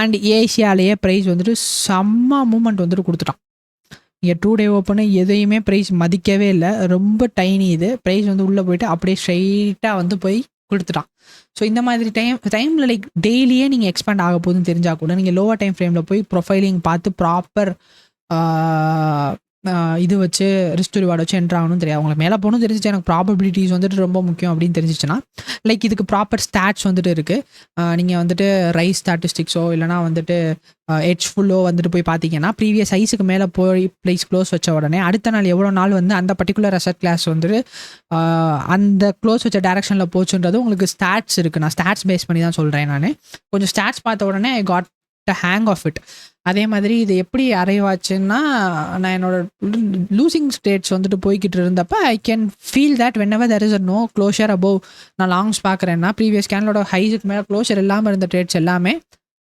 அண்ட் ஏஷியாலேயே ப்ரைஸ் வந்துட்டு செம்ம மூமெண்ட் வந்துட்டு கொடுத்துட்டான். இங்கே 2 டே ஓப்பனு எதையுமே ப்ரைஸ் மதிக்கவே இல்லை, ரொம்ப டைனி இது ப்ரைஸ் வந்து உள்ளே போயிட்டு அப்படியே ஸ்ட்ரைட்டாக வந்து போய் கொடுத்துட்டான். ஸோ இந்த மாதிரி டைமில் லைக் டெய்லியே நீங்கள் எக்ஸ்பேண்ட் ஆக போகுதுன்னு தெரிஞ்சால் கூட நீங்கள் லோவர் டைம் ஃப்ரேமில் போய் ப்ரொஃபைலிங் பார்த்து ப்ராப்பர் இது வச்சு ரிஸ்க் ரிவார்டு வச்சு என்ட்ரு ஆகணும்னு தெரியாது. உங்களுக்கு மேலே போகணும் தெரிஞ்சிச்சு, எனக்கு ப்ராபபிலிட்டிஸ் வந்துட்டு ரொம்ப முக்கியம் அப்படின்னு தெரிஞ்சிச்சுன்னா லைக் இதுக்கு ப்ராப்பர் ஸ்டாட்ஸ் வந்துட்டு இருக்குது. நீங்கள் வந்துட்டு ரைஸ் ஸ்டாட்டிஸ்டிக்ஸோ இல்லைனா வந்துட்டு ஹெச் ஃபுல்லோ வந்துட்டு போய் பார்த்தீங்கன்னா ப்ரீவியஸ் சைஸுக்கு மேலே போய் ப்ரைஸ் க்ளோஸ் வச்ச உடனே அடுத்த நாள் எவ்வளோ நாள் வந்து அந்த பர்டிகுலர் அசட் கிளாஸ் வந்துட்டு அந்த க்ளோஸ் வச்ச டேரக்ஷனில் போச்சுன்றது உங்களுக்கு ஸ்டாட்ஸ் இருக்குது. நான் ஸ்டாட்ஸ் பேஸ் பண்ணி தான் சொல்கிறேன். நான் கொஞ்சம் ஸ்டாட்ஸ் பார்த்த உடனே I got the hang of it. அதே மாதிரி இது எப்படி அரைவாச்சுன்னா, நான் என்னோட லூசிங் ஸ்டேட்ஸ் வந்துட்டு போய்கிட்டு இருந்தப்போ I can feel that whenever there is a no closure above, நான் லாங்ஸ் பார்க்குறேன்னா ப்ரீவியஸ் கேனலோட ஹைஸுக்கு மேலே க்ளோஷர் இல்லாமல் இருந்த ட்ரேட்ஸ் எல்லாமே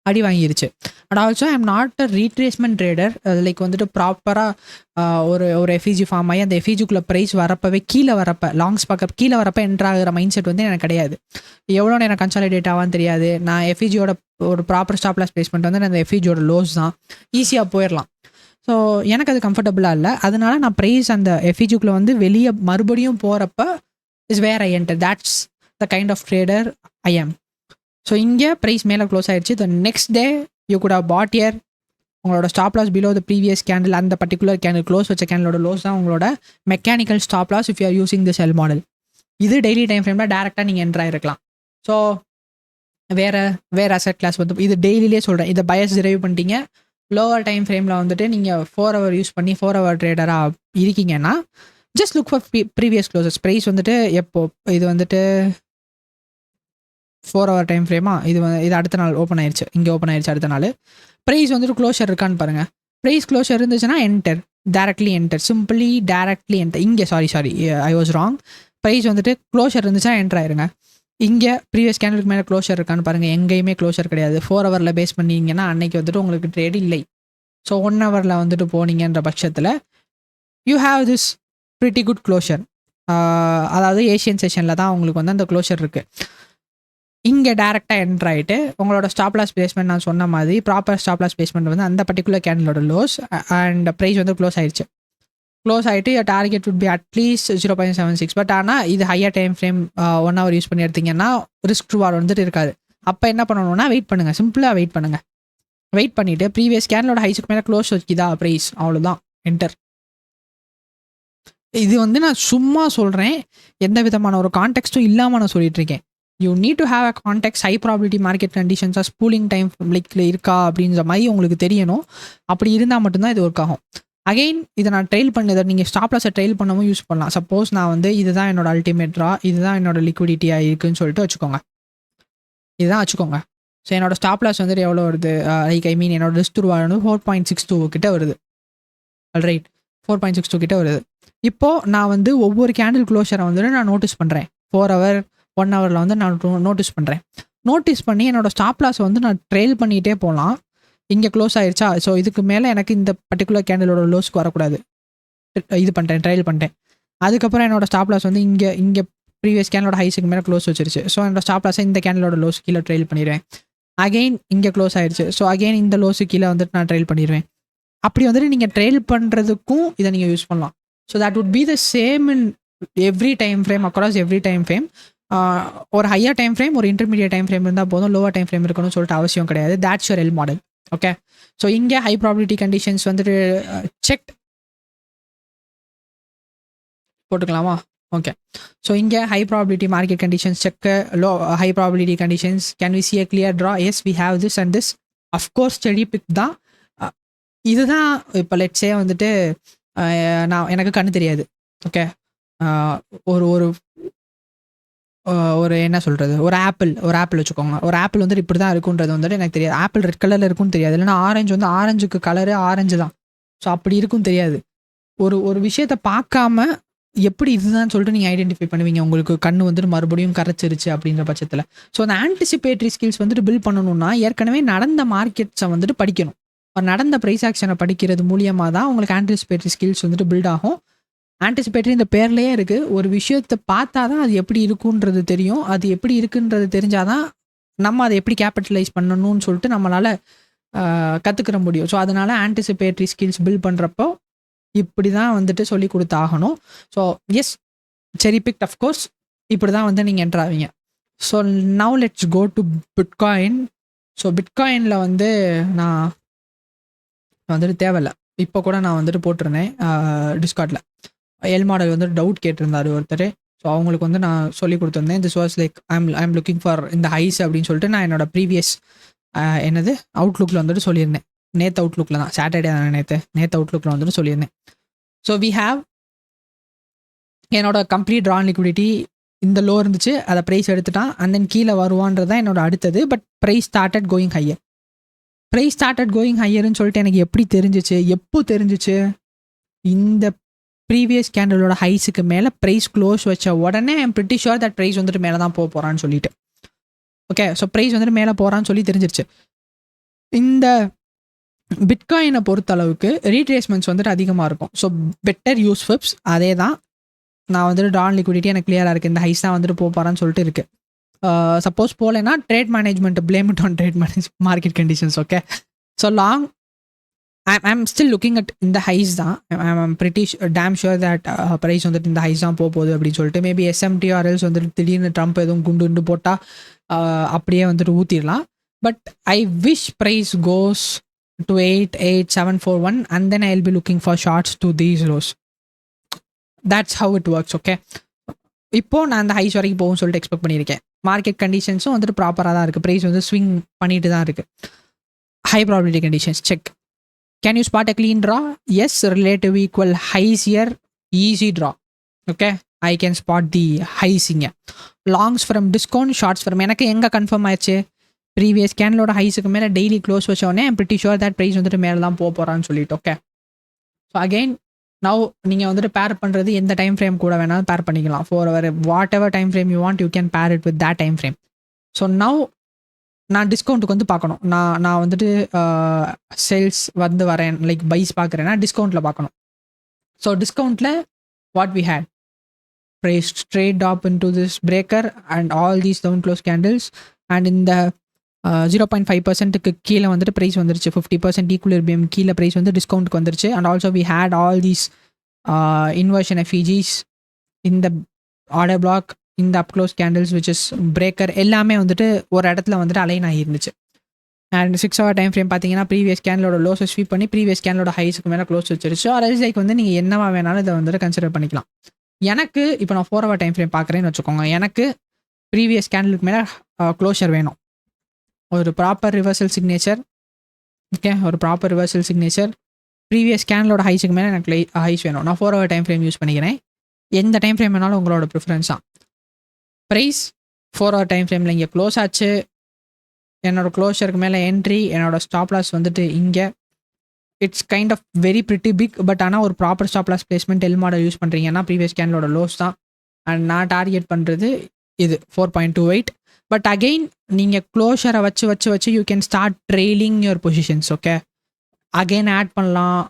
அடி வாங்கிருச்சு. And also I am not a retracement trader. Like வந்துட்டு ப்ராப்பராக ஒரு எஃபிஜி ஃபார்ம் ஆகி அந்த எஃபிஜிக்குள்ளே ப்ரைஸ் வரப்பவே கீழே வரப்போ லாங்ஸ் பார்க்க கீழே வரப்போ என்ட்ராகிற மைண்ட் செட் வந்து எனக்கு கிடையாது. எவ்வளோ எனக்கு கன்சாலிடேட் ஆகான்னு தெரியாது. நான் எஃபிஜியோட ஒரு ப்ராப்பர் ஸ்டாப் லாஸ் பிளேஸ்மெண்ட் வந்து அந்த எஃபிஜியோட லோஸ் தான், ஈஸியாக போயிடலாம். ஸோ எனக்கு அது கம்ஃபர்டபுளாக இல்லை. அதனால நான் ப்ரைஸ் அந்த எஃபிஜிக்குள்ளே வந்து வெளியே மறுபடியும் போகிறப்ப is where I enter. That's the kind of trader I am. So இங்கே ப்ரைஸ் மேலே க்ளோஸ் ஆகிடுச்சு. The next day you could have bought here. உங்களோட stop loss below the previous candle, அந்த பர்டிகுலர் கேண்டில் க்ளோஸ் வச்ச கேண்டிலோட லோஸ் தான் உங்களோட mechanical stop loss if you are using the sell model. இது டெய்லி டைம் ஃப்ரேமில் டேரெக்டாக நீங்கள் என்ட்ரு ஆகிருக்கலாம். ஸோ வேறு அசட் கிளாஸ் வந்து இது டெய்லியே சொல்கிறேன். இதை பயஸ் டிரைவ் பண்ணிட்டீங்க. லோவர் டைம் ஃப்ரேமில் வந்துட்டு நீங்கள் 4 hour யூஸ் பண்ணி 4 hour ட்ரேடராக இருக்கீங்கன்னா just look for previous closes. Price வந்துட்டு எப்போ இது வந்துட்டு 4 hour டைம் ஃப்ரேமா, இது அடுத்த நாள் ஓப்பன் ஆயிடுச்சு, இங்கே ஓப்பன் ஆயிடுச்சு. அடுத்த நாள் ப்ரைஸ் வந்துட்டு க்ளோஷர் இருக்கான்னு பாருங்கள். ப்ரைஸ் க்ளோஷர் இருந்துச்சுன்னா enter, directly enter, simply directly enter. இங்கே sorry I was wrong. Price வந்துட்டு க்ளோஷர் இருந்துச்சுன்னா என்டர் ஆயிருங்க. இங்கே ப்ரீவியஸ் கேண்டலுக்கு மேலே க்ளோஷர் இருக்கான்னு பாருங்கள். எங்கேயுமே க்ளோஷர் கிடையாது. 4 hourல பேஸ் பண்ணிங்கன்னா அன்னைக்கு வந்துட்டு உங்களுக்கு ட்ரேட் இல்லை. ஸோ 1 hourல வந்துட்டு போனீங்கன்ற பட்சத்தில் you have this pretty good closure. அதாவது ஏஷியன் செஷனில் தான் உங்களுக்கு வந்து அந்த க்ளோஷர் இருக்குது. இங்கே டேரெக்டாக என்ட்ரு ஆகிட்டு உங்களோட ஸ்டாப் லாஸ் பிளேஸ்மெண்ட் நான் சொன்ன மாதிரி ப்ராப்பர் ஸ்டாப் லாஸ் பிளேஸ்மெண்ட் வந்து அந்த பர்டிகுலர் கேண்டலோட லோஸ் அண்ட் ப்ரைஸ் வந்து க்ளோஸ் ஆயிடுச்சு. க்ளோஸ் ஆகிட்டு target would be at least 0.76. But ஆனால் இது higher time frame 1 hour use பண்ணி எடுத்தீங்கன்னா ரிஸ்க் ரிவார்டு வந்துட்டு இருக்காது. அப்போ என்ன பண்ணணும்னா வெயிட் பண்ணுங்கள், சிம்பிளாக வெயிட் பண்ணுங்கள். வெயிட் பண்ணிவிட்டு ப்ரீவியஸ் கேண்டலோட ஹைஸுக்கு மேலே க்ளோஸ் வச்சுதா ப்ரைஸ், அவ்வளோதான், என்டர். இது வந்து நான் சும்மா சொல்கிறேன், எந்த விதமான ஒரு கான்டெக்ஸ்ட்டும் இல்லாமல் நான் சொல்லிட்டு இருக்கேன். You need to have a context. High probability market கண்டிஷன்ஸாக ஸ்பூலிங் டைம் லைக்ல இருக்கா அப்படின்ற மாதிரி உங்களுக்கு தெரியணும். அப்படி இருந்தால் மட்டும்தான் இது ஒர்க் ஆகும். அகெயின் இதை நான் ட்ரெயில் பண்ணதை நீங்கள் ஸ்டாப் லாஸை ட்ரெயில் பண்ணவும் யூஸ் பண்ணலாம். சப்போஸ் நான் வந்து இதுதான் என்னோட அல்டிமேட்ரா, இதுதான் என்னோட லிக்விடிட்டியாக இருக்குன்னு சொல்லிட்டு வச்சுக்கோங்க, இதுதான் வச்சுக்கோங்க. ஸோ என்னோட ஸ்டாப் லாஸ் வந்துட்டு எவ்வளோ வருது, லைக் ஐ மீன் என்னோட ரிஸ்க் ரிவார்டு வந்து 4.62 கிட்ட வருது. ஆல்ரைட், 4.62 கிட்ட வருது. இப்போது நான் வந்து ஒவ்வொரு கேண்டில் க்ளோஷரை வந்துட்டு நான் நோட்டீஸ் பண்ணுறேன். 4 hour 1 hourல வந்து நான் நோட்டீஸ் பண்ணுறேன். நோட்டீஸ் பண்ணி என்னோட ஸ்டாப் லாஸ் வந்து நான் ட்ரெயில் பண்ணிகிட்டே போகலாம். இங்கே க்ளோஸ் ஆயிடுச்சா, ஸோ இதுக்கு மேலே எனக்கு இந்த பர்டிகுலர் கேண்டிலோட லோஸ்க்கு வரக்கூடாது, இது பண்ணிட்டேன், ட்ரையல் பண்ணிட்டேன். அதுக்கப்புறம் என்னோட ஸ்டாப் லாஸ் வந்து இங்கே ப்ரீவியஸ் கேண்டலோட ஹைஸுக்கு மேலே க்ளோஸ் வச்சிருச்சு. ஸோ என்னோட ஸ்டாப் லாஸை இந்த கேண்டலோட லோஸ் கீழே ட்ரையல் பண்ணிடுவேன். அகெயின் இங்கே க்ளோஸ் ஆயிடுச்சு, ஸோ அகெயின் இந்த லோஸு கீழே வந்துட்டு நான் ட்ரையல் பண்ணிடுவேன். அப்படி வந்துட்டு நீங்கள் ட்ரையல் பண்ணுறதுக்கும் இதை நீங்கள் யூஸ் பண்ணலாம். So that would be the same in every time frame, across every time frame. ஒரு ஹையர் டைம் ஃப்ரேம், ஒரு இன்டர்மீடியட் டைம் ஃப்ரேம் இருந்தால் போதும், லோவர் டைம் ஃப்ரேம் இருக்கணும்னு சொல்லிட்டு அவசியம் கிடையாது. That's your L model. Okay, so இங்கே ஹை ப்ராபிலிட்டி கண்டிஷன்ஸ் வந்துட்டு செக் போட்டுக்கலாமா? ஓகே, ஸோ இங்கே high probability market conditions check, low high probability conditions, can we see a clear draw? Yes, we have this and this. Of course ஸ்டெடி பிக் தான் இதுதான். இப்போ லெட்ஸே வந்துட்டு நான் எனக்கு கண்ணு தெரியாது. ஓகே, ஒரு ஒரு என்ன சொல்கிறது, ஒரு ஆப்பிள் வச்சுக்கோங்க. ஒரு ஆப்பிள் வந்துட்டு இப்படி தான் இருக்குன்றது வந்துட்டு எனக்கு தெரியாது. ஆப்பிள் ரெட் கலரில் இருக்குன்னு தெரியாது, இல்லைன்னா ஆரஞ்சு வந்து ஆரஞ்சுக்கு கலரு ஆரஞ்சு தான், ஸோ அப்படி இருக்குன்னு தெரியாது. ஒரு விஷயத்தை பார்க்காம எப்படி இதுதான் சொல்லிட்டு நீங்கள் ஐடென்டிஃபை பண்ணுவீங்க? உங்களுக்கு கண்ணு வந்துட்டு மறுபடியும் கரைச்சிருச்சு அப்படின்ற பட்சத்தில். ஸோ அந்த ஆன்டிசிபேட்டரி ஸ்கில்ஸ் வந்துட்டு பில்ட் பண்ணணும்னா ஏற்கனவே நடந்த மார்க்கெட்ஸை வந்துட்டு படிக்கணும். நடந்த ப்ரைஸ் ஆக்ஷனை படிக்கிறது மூலியமாக தான் உங்களுக்கு ஆன்டிசிபேட்டரி ஸ்கில்ஸ் வந்துட்டு பில்ட் ஆகும். ஆன்டிசிபேட்டரி இந்த பேர்லேயே இருக்குது. ஒரு விஷயத்தை பார்த்தா தான் அது எப்படி இருக்குன்றது தெரியும். அது எப்படி இருக்குன்றது தெரிஞ்சாதான் நம்ம அதை எப்படி கேபிட்டலைஸ் பண்ணணும்னு சொல்லிட்டு நம்மளால் கற்றுக்கிற முடியும். ஸோ அதனால் ஆன்டிசிபேட்டரி ஸ்கில்ஸ் பில்ட் பண்ணுறப்போ இப்படி தான் வந்துட்டு சொல்லி கொடுத்தாகணும். So yes, cherry picked of course இப்படி தான் வந்து நீங்கள் என்டர் ஆவீங்க. So now let's go to bitcoin. So பிட்காயினில் வந்து நான் வந்துட்டு தேவையில்ல, இப்போ கூட நான் வந்துட்டு போட்டிருந்தேன் டிஸ்கார்டில். எல் மாடல் வந்து டவுட் கேட்டிருந்தார் ஒருத்தர். ஸோ அவங்களுக்கு வந்து நான் சொல்லி கொடுத்துருந்தேன். This was like I'm looking for இந்த ஹைஸ் அப்படின்னு சொல்லிட்டு நான் என்னோட ப்ரீவியஸ் என்னது அவுட்லுக்கில் வந்துட்டு சொல்லியிருந்தேன். நேற்று அவுட்லுக்கில் தான், சாட்டர்டே தானே நேற்று அவுட்லுக்கில் வந்துட்டு சொல்லியிருந்தேன். ஸோ வி ஹாவ் என்னோட கம்ப்ளீட் ட்ரான் லிக்விடிட்டி இந்த லோ இருந்துச்சு, அதை ப்ரைஸ் எடுத்துட்டான் அண்ட் தென் கீழே வருவான்றது தான் என்னோட அடுத்தது. But price started going higher. Price started going ஹையர்னு சொல்லிட்டு எனக்கு எப்படி தெரிஞ்சிச்சு, எப்போ தெரிஞ்சிச்சு? இந்த ப்ரீவியஸ் கேண்டலோட ஹைஸுக்கு மேலே ப்ரைஸ் க்ளோஸ் வச்ச உடனே I'm pretty sure that price வந்துட்டு மேலே தான் போகிறான்னு சொல்லிட்டு. ஓகே, ஸோ ப்ரைஸ் வந்துட்டு மேலே போகிறான்னு சொல்லி தெரிஞ்சிருச்சு. இந்த பிட்காயினை பொறுத்த அளவுக்கு ரீட்ரேஸ்மெண்ட்ஸ் வந்துட்டு அதிகமாக இருக்கும். ஸோ பெட்டர் யூஸ் ஃபிப்ஸ் அதே தான். நான் வந்துட்டு டான் லிக்விடிட்டி எனக்கு கிளியராக இருக்குது, இந்த ஹைஸ் தான் வந்துட்டு போகிறான்னு சொல்லிட்டு இருக்குது. சப்போஸ் போகலைன்னா trade management, blame it on trade market conditions. Okay, so long I'm still looking at இந்த ஹைஸ் தான். I'm pretty damn sure that price வந்துட்டு இந்த ஹைஸ் தான் போகுது அப்படின்னு சொல்லிட்டு. மேபி எஸ்எம்டி ஆர்எல்ஸ் வந்துட்டு திடீர்னு ட்ரம்ப் எதுவும் குண்டு போட்டால் அப்படியே வந்துட்டு ஊற்றிடலாம். But I wish price goes to 88741 and then I'll be looking for shots to these lows. That's how it works. Okay, இப்போ நான் அந்த ஹைஸ் வரைக்கும் போகும் சொல்லிட்டு எக்ஸ்பெக்ட் பண்ணியிருக்கேன். மார்க்கெட் கண்டிஷன்ஸும் வந்துட்டு ப்ராப்பராக தான் இருக்குது, ப்ரைஸ் வந்து ஸ்விங் பண்ணிட்டு தான் இருக்குது. High probability conditions check. Can you spot a clean draw? Yes, relative equal highs here, easy draw. Okay, I can spot the highs இங்கே. Longs from discount, shorts from எனக்கு எங்கே கன்ஃபார்ம் ஆயிடுச்சு? ப்ரீவியஸ் கேண்டலோட ஹைஸுக்கு மேலே டெய்லி க்ளோஸ் வச்சோடனே I'm pretty sure that price வந்துட்டு மேலே தான் போகிறான்னு சொல்லிட்டு. ஓகே, ஸோ அகெயின் நவ் நீங்கள் வந்துட்டு பேர் பண்ணுறது எந்த டைம் ஃப்ரேம் கூட வேணாலும் பேர் பண்ணிக்கலாம். For our whatever time frame you want you can pair it with that time frame. So now நான் டிஸ்கவுண்ட்டுக்கு வந்து பார்க்கணும். நான் வந்துட்டு சேல்ஸ் வந்து வரேன், லைக் பைஸ் பார்க்குறேன்னா டிஸ்கவுண்ட்டில் பார்க்கணும். ஸோ டிஸ்கவுண்ட்டில் what we had, price straight tap into this breaker and all these down close candles and இந்த 0.5% கீழே வந்துட்டு ப்ரைஸ் வந்துருச்சு. 50% ஈக்குலிபிரியம் கீழே ப்ரைஸ் வந்து டிஸ்கவுண்ட்டுக்கு வந்துருச்சு. And also we had all these inversion FVGs, இந்த ஆர்டர் பிளாக், இந்த up close candles which is breaker எல்லாமே வந்துட்டு ஒரு இடத்துல வந்துட்டு அலைன் ஆகிருந்துச்சு. அண்ட் 6 hour டைம் ஃப்ரேம் பார்த்தீங்கன்னா ப்ரீவியஸ் கேண்டலோட லோஸை ஸ்வீப் பண்ணி ப்ரீவியஸ் கேண்டலோட ஹைஸுக்கு மேலே க்ளோஸ் வச்சிருச்சு. ஆர் லைக் வந்து நீங்கள் என்னவா வேணாலும் இதை வந்துட்டு கன்சிடர் பண்ணிக்கலாம். எனக்கு இப்போ நான் 4 hour டைம் ஃப்ரேம் பார்க்குறேன்னு வச்சுக்கோங்க, எனக்கு ப்ரீவியஸ் கேண்டலுக்கு மேலே க்ளோஷர் வேணும், ஒரு ப்ராப்பர் ரிவர்சல் சிக்னேச்சர். ஓகே, ஒரு ப்ராப்பர் ரிவர்சல் சிக்னேச்சர், ப்ரீவியஸ் கேண்டலோட ஹைஸுக்கு மேலே எனக்கு ஹைஸ் வேணும். நான் 4 hour டைம் ஃப்ரேம் யூஸ் பண்ணிக்கிறேன். எந்த டைம் ஃப்ரேம் வேணாலும் உங்களோட ப்ரிஃபரன்ஸ் தான். ப்ரைஸ் 4 hour டைம் ஃப்ரேமில் இங்கே க்ளோஸ் ஆச்சு, என்னோட க்ளோஷருக்கு மேலே என்ட்ரி, என்னோட ஸ்டாப் லாஸ் வந்துட்டு இங்கே. It's kind of very pretty big. But ஆனால் ஒரு proper stop loss placement L model use பண்ணுறீங்கன்னா ப்ரீவியஸ் கேண்டலோட லோஸ் தான். அண்ட் நான் டார்கெட் பண்ணுறது இது 4.28. பட் அகெயின் நீங்கள் க்ளோஷரை வச்சு you can start trailing your positions. Okay, again add பண்ணலாம்,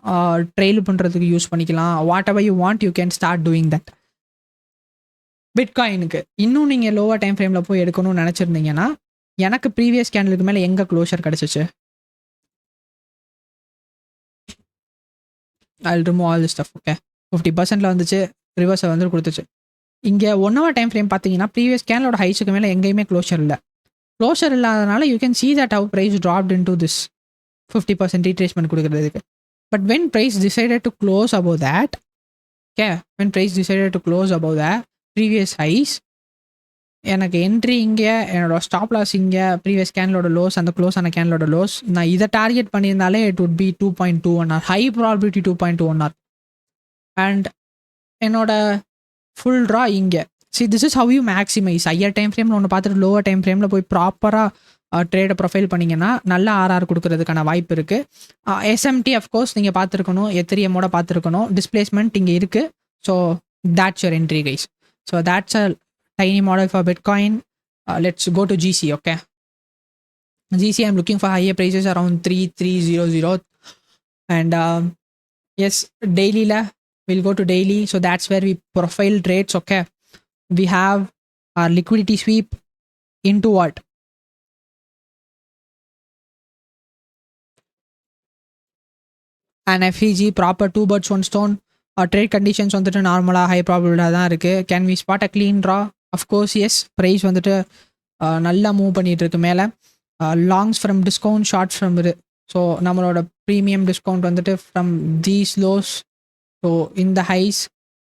ட்ரெயில் பண்ணுறதுக்கு யூஸ் பண்ணிக்கலாம். Whatever you want you can start doing that. பிட்காயினுக்கு இன்னும் நீங்கள் லோவர் டைம் ஃப்ரேமில் போய் எடுக்கணும்னு நினச்சிருந்தீங்கன்னா, எனக்கு ப்ரீவியஸ் கேண்டலுக்கு மேலே எங்கே க்ளோஷர் கிடச்சிச்சு, I will remove all the stuff. Okay, 50%ல் வந்துச்சு, ரிவர்ஸை வந்து கொடுத்துச்சு. இங்கே 1 hour டைம் ஃப்ரேம் பார்த்தீங்கன்னா ப்ரீவியஸ் கேண்டலோட ஹைஸுக்கு மேலே எங்கேயுமே க்ளோஷர் இல்லை. க்ளோஷர் இல்லாதனால you can see that how price dropped into this 50% retracement கொடுக்குறதுக்கு. But when price decided to close above that, okay, when price decided to close above the previous highs, எனக்கு என்ட்ரி இங்கே, என்னோட ஸ்டாப் லாஸ் இங்கே, ப்ரீவியஸ் கேண்டலோட லோஸ், அந்த க்ளோஸ் ஆன கேண்டலோட லோஸ், நான் இதை டார்கெட் பண்ணியிருந்தாலே it would be 2.21 hour, high probability 2.1 hour. And என்னோட ஃபுல் ட்ரா இங்கே. See, this is how you maximize. Higher time ஃப்ரேமில் ஒன்று பார்த்துட்டு லோவர் டைம் ஃப்ரேமில் போய் ப்ராப்பராக ட்ரேடை ப்ரொஃபைல் பண்ணிங்கன்னா நல்ல ஆர்ஆர் கொடுக்கறதுக்கான வாய்ப்பு இருக்குது. எஸ்எம்டி அஃப்கோர்ஸ் நீங்கள் பார்த்துருக்கணும், எத்திரியமோட பார்த்துருக்கணும், டிஸ்பிளேஸ்மெண்ட் இங்கே இருக்குது. So that's your entry, guys. So that's a tiny model for Bitcoin. Let's go to GC. Okay, GC I'm looking for higher prices around 3300. And yes, daily la we'll go to daily. So that's where we profile trades. Okay, we have our liquidity sweep into what, and FEG proper 2 birds 1 stone. Trade conditions வந்துட்டு நார்மலாக ஹை ப்ராபபிளாக தான் இருக்குது. Can we spot a clean draw? Of course yes. Price வந்துட்டு நல்லா மூவ் பண்ணிகிட்டு இருக்கு மேலே. Longs from discount, shorts from இது. ஸோ நம்மளோட ப்ரீமியம் டிஸ்கவுண்ட் வந்துட்டு ஃப்ரம் தீஸ் லோஸ் ஸோ இந்த ஹைஸ்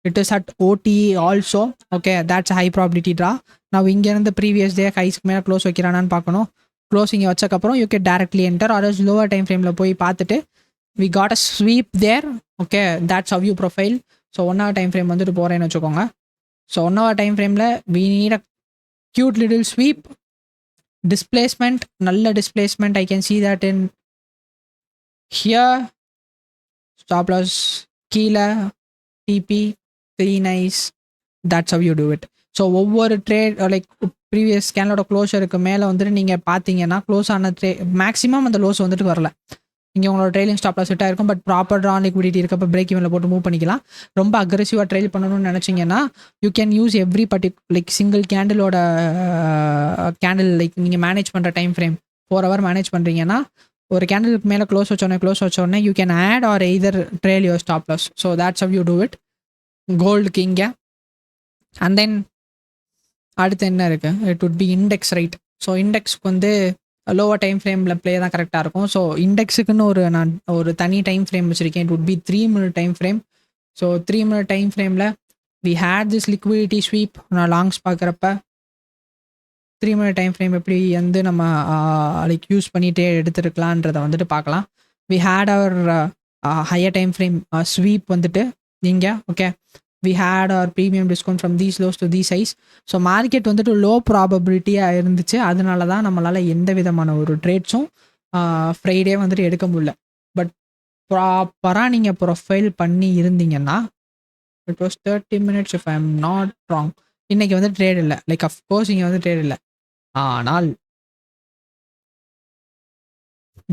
இட் இஸ் அட் ஓடி also. Okay, that's high probability draw. நான் இங்கேருந்து ப்ரீவியஸ் டே ஹைஸ்க்கு மேலே க்ளோஸ் வைக்கிறானான்னு பார்க்கணும். க்ளோஸிங்கை வச்சக்கப்புறம் you can directly enter or lower time ஃப்ரேமில் போய் பார்த்துட்டு we got a sweep there. Okay, that's how you profile. So 1 hour time frame வந்துட்டு போகிறேன்னு வச்சுக்கோங்க. ஸோ 1 hour டைம் ஃப்ரேமில் we need a cute little sweep. Displacement, நல்ல displacement. I can see that in here. Stop loss கீழே, TP 3 nice. that's how you do it. So ஒவ்வொரு ட்ரேட் லைக் ப்ரீவியஸ் ஸ்கேனோட க்ளோஷருக்கு மேலே வந்துட்டு நீங்கள் பார்த்தீங்கன்னா க்ளோஸ் ஆன மேக்ஸிமம் அந்த லோஸ் வந்துட்டு வரல. இங்கே உங்களோட ட்ரெயிலிங் ஸ்டாப் லாஸ் செட்டாக இருக்கும். பட் ப்ராப்பர் ட்ரா லிக்விடிட்டி இருக்கப்போ பிரேக் ஈவனில் போட்டு மூவ் பண்ணிக்கலாம். ரொம்ப அக்ரெசிவாக ட்ரெயில் பண்ணணும்னு நினச்சிங்கன்னா you can use every like single கேண்டிலோட கேண்டில் லைக் நீங்கள் மேனேஜ் பண்ணுற டைம் ஃப்ரேம் 4 hour மேனேஜ் பண்ணுறீங்கன்னா ஒரு கேண்டிலுக்கு மேலே க்ளோஸ் வச்சோடனே you can add or either trail your stop loss. So that's how you do it. கோல்டுக்கு இங்கே அண்ட் தென் அடுத்து என்ன இருக்குது? It would be index, right? So இண்டெக்ஸ்க்கு வந்து லோவர் டைம் ஃப்ரேமில் ப்ளே தான் கரெக்டாக இருக்கும். ஸோ இண்டெக்ஸுக்குன்னு நான் ஒரு தனி டைம் ஃப்ரேம் வச்சுருக்கேன். It would be 3 minute time frame. So 3 minute time ஃப்ரேமில் we had this liquidity sweep. நான் லாங்ஸ் பார்க்குறப்ப 3 minute டைம் ஃப்ரேம் எப்படி வந்து நம்ம லைக் யூஸ் பண்ணிகிட்டே எடுத்துருக்கலான்றதை வந்துட்டு பார்க்கலாம். We had our higher time frame sweep வந்துட்டு இங்கே. Okay, we had our premium discount from these lows to these highs. So market வந்துட்டு லோ ப்ராபபிலிட்டியாக இருந்துச்சு. அதனால தான் நம்மளால் எந்த விதமான ஒரு ட்ரேட்ஸும் ஃப்ரைடே வந்துட்டு எடுக்க முடியல. பட் ப்ராப்பராக நீங்கள் ப்ரொஃபைல் பண்ணி இருந்தீங்கன்னா it was 30 minutes if I am not wrong. இன்றைக்கி வந்து ட்ரேட் இல்லை, லைக் அஃப்கோர்ஸ் இங்கே வந்து ட்ரேட் இல்லை. ஆனால்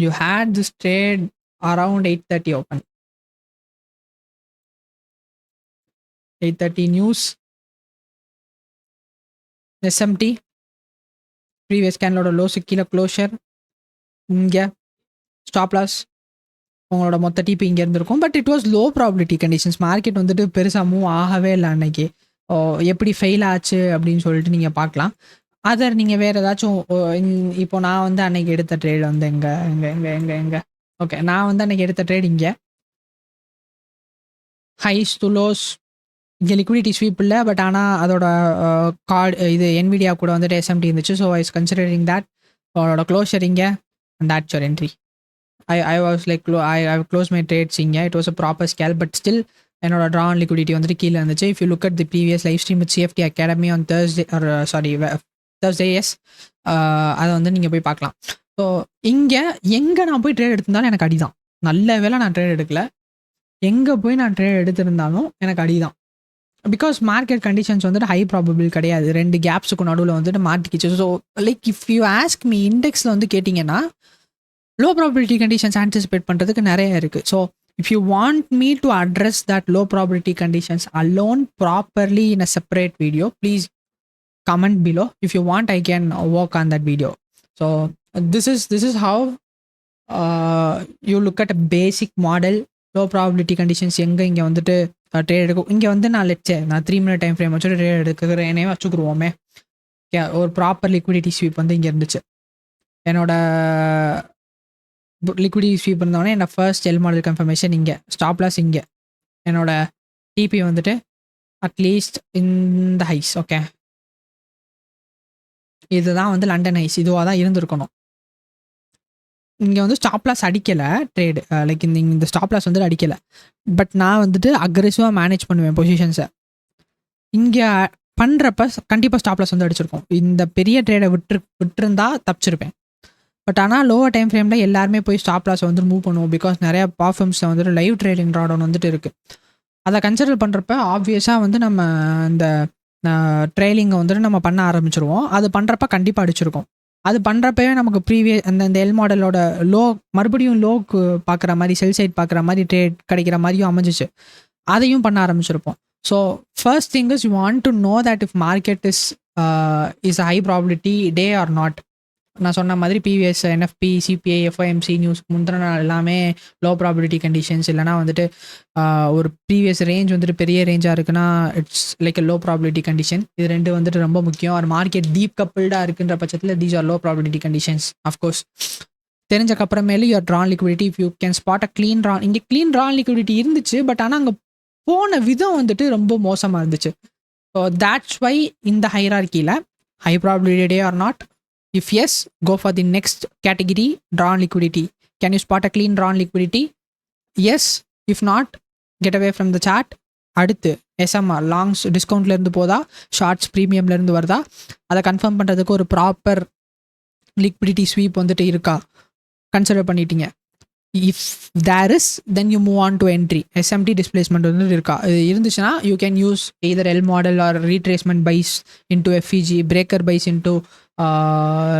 you had this trade around 8:30 open. 8:30 news, SMT, previous கேனலோட லோஸு கீழே க்ளோஷர், இங்கே ஸ்டாப் லாஸ், உங்களோட மொத்த டிபி இங்கே இருந்திருக்கும். But it was low probability conditions. Market வந்துட்டு பெருசாக மூவ் ஆகவே இல்லை அன்னைக்கு. எப்படி ஃபெயில் ஆச்சு அப்படின்னு சொல்லிட்டு நீங்கள் பார்க்கலாம். அதர் நீங்கள் வேறு ஏதாச்சும் இப்போ நான் வந்து அன்னைக்கு எடுத்த ட்ரேட் வந்து எங்கே ஓகே, நான் வந்து அன்னைக்கு எடுத்த ட்ரேட் இங்கே ஹைஸ் டு லோஸ். இங்கே லிக்விடிட்டி ஸ்வீப் இல்லை, பட் ஆனால் அதோட கார்டு இது என்விடியா கூட வந்துட்டு எஸ்எம்டி இருந்துச்சு. So I is considering that அவரோட க்ளோஷர் இங்கே and that's your entry. I was like I close my trades இங்கே. It was a proper scale. But still என்னோட ட்ரா ஆன் லிக்விடிட்டி வந்துட்டு கீழே இருந்துச்சு. If you look at the previous live stream with CFT academy on Thursday yes, அதை வந்து நீங்கள் போய் பார்க்கலாம். ஸோ இங்கே எங்கே நான் போய் ட்ரேட் எடுத்திருந்தாலும் எனக்கு அடி தான். நல்ல வேளை நான் ட்ரேட் எடுக்கல. எங்கே போய் நான் ட்ரேட் எடுத்திருந்தாலும் எனக்கு அடி தான். பிகாஸ் மார்க்கெட் கண்டிஷன்ஸ் வந்துட்டு ஹை ப்ராபபிள் கிடையாது. 2 கேப்ஸுக்கு நடுவில் வந்துட்டு மாட்டிக்கிச்சு. So like if you ask me இண்டெக்ஸில் வந்து கேட்டிங்கன்னா லோ ப்ராபபிலிட்டி கண்டிஷன்ஸ் ஆன்டிசிபேட் பண்ணுறதுக்கு நிறைய இருக்குது. So if you want me to address that low probability conditions alone properly in a separate video, please comment below. If you want, I can work on that video. So this is how you look at a basic model. Low probability conditions எங்கே இங்கே வந்துட்டு ட்ரேட் எடுக்கும். இங்கே வந்து நான் நான் 3 minute டைம் ஃப்ரேம் வச்சுட்டு ட்ரேட் எடுக்கிறேனே வச்சுக்குருவோமே. ஒரு ப்ராப்பர் லிக்விடிட்டி ஸ்வீப் வந்து இங்கே இருந்துச்சு. என்னோட லிக்விடிட்டி ஸ்வீப் இருந்தோடனே என்னோட ஃபர்ஸ்ட் எல் மாடல் கன்ஃபர்மேஷன் இங்கே, ஸ்டாப் லாஸ் இங்கே, என்னோட டிபி வந்துட்டு அட்லீஸ்ட் இந்த ஹைஸ். ஓகே, இதுதான் வந்து லண்டன் ஹைஸ், இதுவாக தான் இருந்திருக்கணும். இங்கே வந்து ஸ்டாப் லாஸ் அடிக்கலை ட்ரேடு, லைக் இந்த ஸ்டாப் லாஸ் வந்துட்டு அடிக்கலை. பட் நான் வந்துட்டு அக்ரெசிவாக மேனேஜ் பண்ணுவேன் பொசிஷன்ஸை. இங்கே பண்ணுறப்ப கண்டிப்பாக ஸ்டாப் லாஸ் வந்து அடிச்சிருக்கோம். இந்த பெரிய ட்ரேடை விட்டுருந்தா தப்பிச்சிருப்பேன். பட் ஆனால் லோவர் டைம் ஃப்ரேமில் எல்லாருமே போய் ஸ்டாப் லாஸை வந்து மூவ் பண்ணுவோம். பிகாஸ் நிறையா பர்ஃபார்ம்ஸில் வந்துட்டு லைவ் ட்ரேடிங் ட்ராடவுன் வந்துட்டு இருக்குது. அதை கன்சிடர் பண்ணுறப்ப ஆப்வியஸாக வந்து நம்ம இந்த ட்ரெயிலிங்கை வந்துட்டு நம்ம பண்ண ஆரம்பிச்சிருவோம். அது பண்ணுறப்ப கண்டிப்பாக அடிச்சிருக்கோம். அது பண்ணுறப்பவே நமக்கு ப்ரீவியஸ் அந்த எல் மாடலோட லோ மறுபடியும் லோக்கு பார்க்குற மாதிரி, செல் சைட் பார்க்குற மாதிரி ட்ரேட் கிடைக்கிற மாதிரியும் அமைஞ்சிச்சு. அதையும் பண்ண ஆரம்பிச்சிருப்போம். So first thing is you want to know that if market is high probability day or not. நான் சொன்ன மாதிரி PVS, NFP, CPI, FOMC news முந்தின நாள் எல்லாமே லோ ப்ராபபிலிட்டி கண்டிஷன்ஸ், இல்லைனா வந்துட்டு ஒரு ப்ரீவியஸ் ரேஞ்ச் வந்துட்டு பெரிய ரேஞ்சாக இருக்குன்னா it's like low probability condition. இது ரெண்டு வந்துட்டு ரொம்ப முக்கியம். ஒரு மார்க்கெட் டீப் கப்பிள்டாக இருக்குன்ற பட்சத்தில் these are low probability conditions. Of course தெரிஞ்சக்கப்புறமேலு you are drawn liquidity, if you can spot a clean drawn. இங்கே க்ளீன் ட்ரான் லிக்விடிட்டி இருந்துச்சு, பட் ஆனால் அங்கே போன விதம் வந்துட்டு ரொம்ப மோசமாக இருந்துச்சு. ஸோ தேட்ஸ் வை இந்த ஹைரார்க்கியில் high probability day or not? If yes, go for the next category, drawn liquidity. Can you spot a clean drawn liquidity? Yes. If not, get away from the chart. அடுத்து எஸ்எம்ஆர் லாங்ஸ் டிஸ்கவுண்ட்ல இருந்து போதா, ஷார்ட்ஸ் ப்ரீமியம்ல இருந்து வருதா, அதை கன்ஃபார்ம் பண்ணுறதுக்கு ஒரு ப்ராப்பர் லிக்விடிட்டி ஸ்வீப் வந்துட்டு இருக்கா, கன்சிடர் பண்ணிட்டீங்க. If there is then you move on to entry. SMT displacement வந்து இருக்கா, இது இருந்துச்சுன்னா you can use either L model or retracement buys into FVG, breaker buys into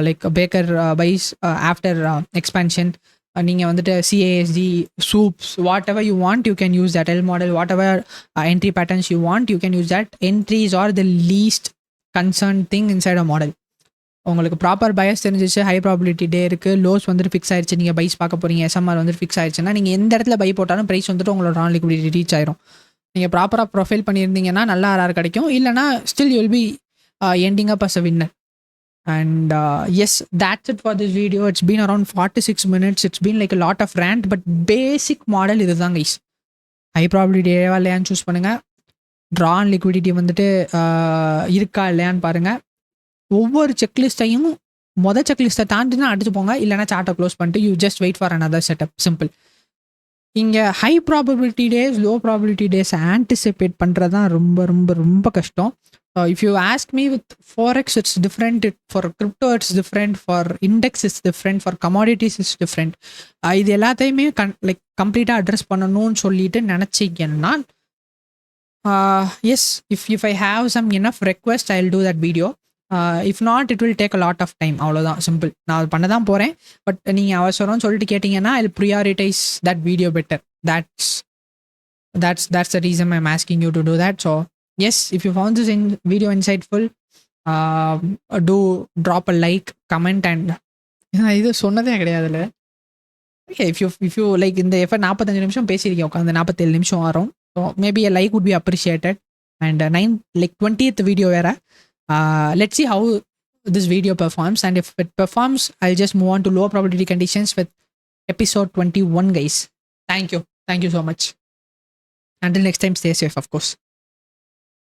like breaker buys after expansion. நீங்கள் வந்துட்டு சிஏஎஸ்டி, சூப்ஸ், whatever you want you can use that. L model, whatever entry patterns you want you can use that. Entries are the least concern thing inside a model. உங்களுக்கு ப்ராப்பர் பயஸ் தெரிஞ்சிச்சு, ஹை ப்ராபிலிட்டி டே இருக்குது, லோஸ் வந்துட்டு ஃபிக்ஸ் ஆயிடுச்சு, நீங்கள் பைஸ் பார்க்க போகிறீங்க, எஸ்எம்ஆர் வந்துட்டு ஃபிக்ஸ் ஆயிடுச்சுன்னா நீங்கள் எந்த இடத்துல பை போட்டாலும் ப்ரைஸ் வந்துட்டு உங்களோட ட்ரான் லிக்விடிட்டி ரீச் ஆயிரும். நீங்கள் ப்ராப்பராக ப்ரொஃபைல் பண்ணியிருந்தீங்கன்னா நல்லா ஆர்ஆர் கிடைக்கும், இல்லைனா still you will be ending up as a winner. And yes, that's it for this video. It's been around 46 minutes. It's been like a lot of rant, but basic model இதுதான் guys. ஹை ப்ராபிலிட்டி டேவா இல்லையான்னு சூஸ் பண்ணுங்கள். ட்ரான் லிக்விடிட்டி வந்துட்டு இருக்கா இல்லையான்னு பாருங்கள். ஒவ்வொரு செக்லிஸ்ட்டையும் செக்லிஸ்ட்டை தாண்டினா அடிச்சு போங்க, இல்லைனா சார்ட்டை க்ளோஸ் பண்ணிட்டு you just wait for another setup. Simple. இங்கே high probability days, low probability days anticipate பண்ணுறது தான் ரொம்ப ரொம்ப ரொம்ப கஷ்டம். If you ask me with forex it's different, for crypto it's different, for index it's different, for commodities it's different. இது எல்லாத்தையுமே லைக் கம்ப்ளீட்டாக அட்ரஸ் பண்ணணும்னு சொல்லிட்டு நினச்சிங்கன்னா yes, if I have some enough request I will do that video. If not it will take a lot of time. அவ்வளோதான், சிம்பிள். நான் அது பண்ண தான் போகிறேன், பட் நீங்கள் அவசரம்னு சொல்லிட்டு கேட்டிங்கன்னா I will prioritise that video better. That's the reason I'm asking you to do that. So yes, if you found this video insightful, do drop a like, comment and இது சொன்னதே கிடையாதுல்ல. Okay, if you like இந்த எஃபர் 45 நிமிஷம் பேசியிருக்கேன் உட்காந்து, 47 நிமிஷம் வரும். So maybe a like would be appreciated. And 20th video வேற. Let's see how this video performs, and if it performs I'll just move on to low probability conditions with episode 21 guys. Thank you so much. Until next time, stay safe, of course.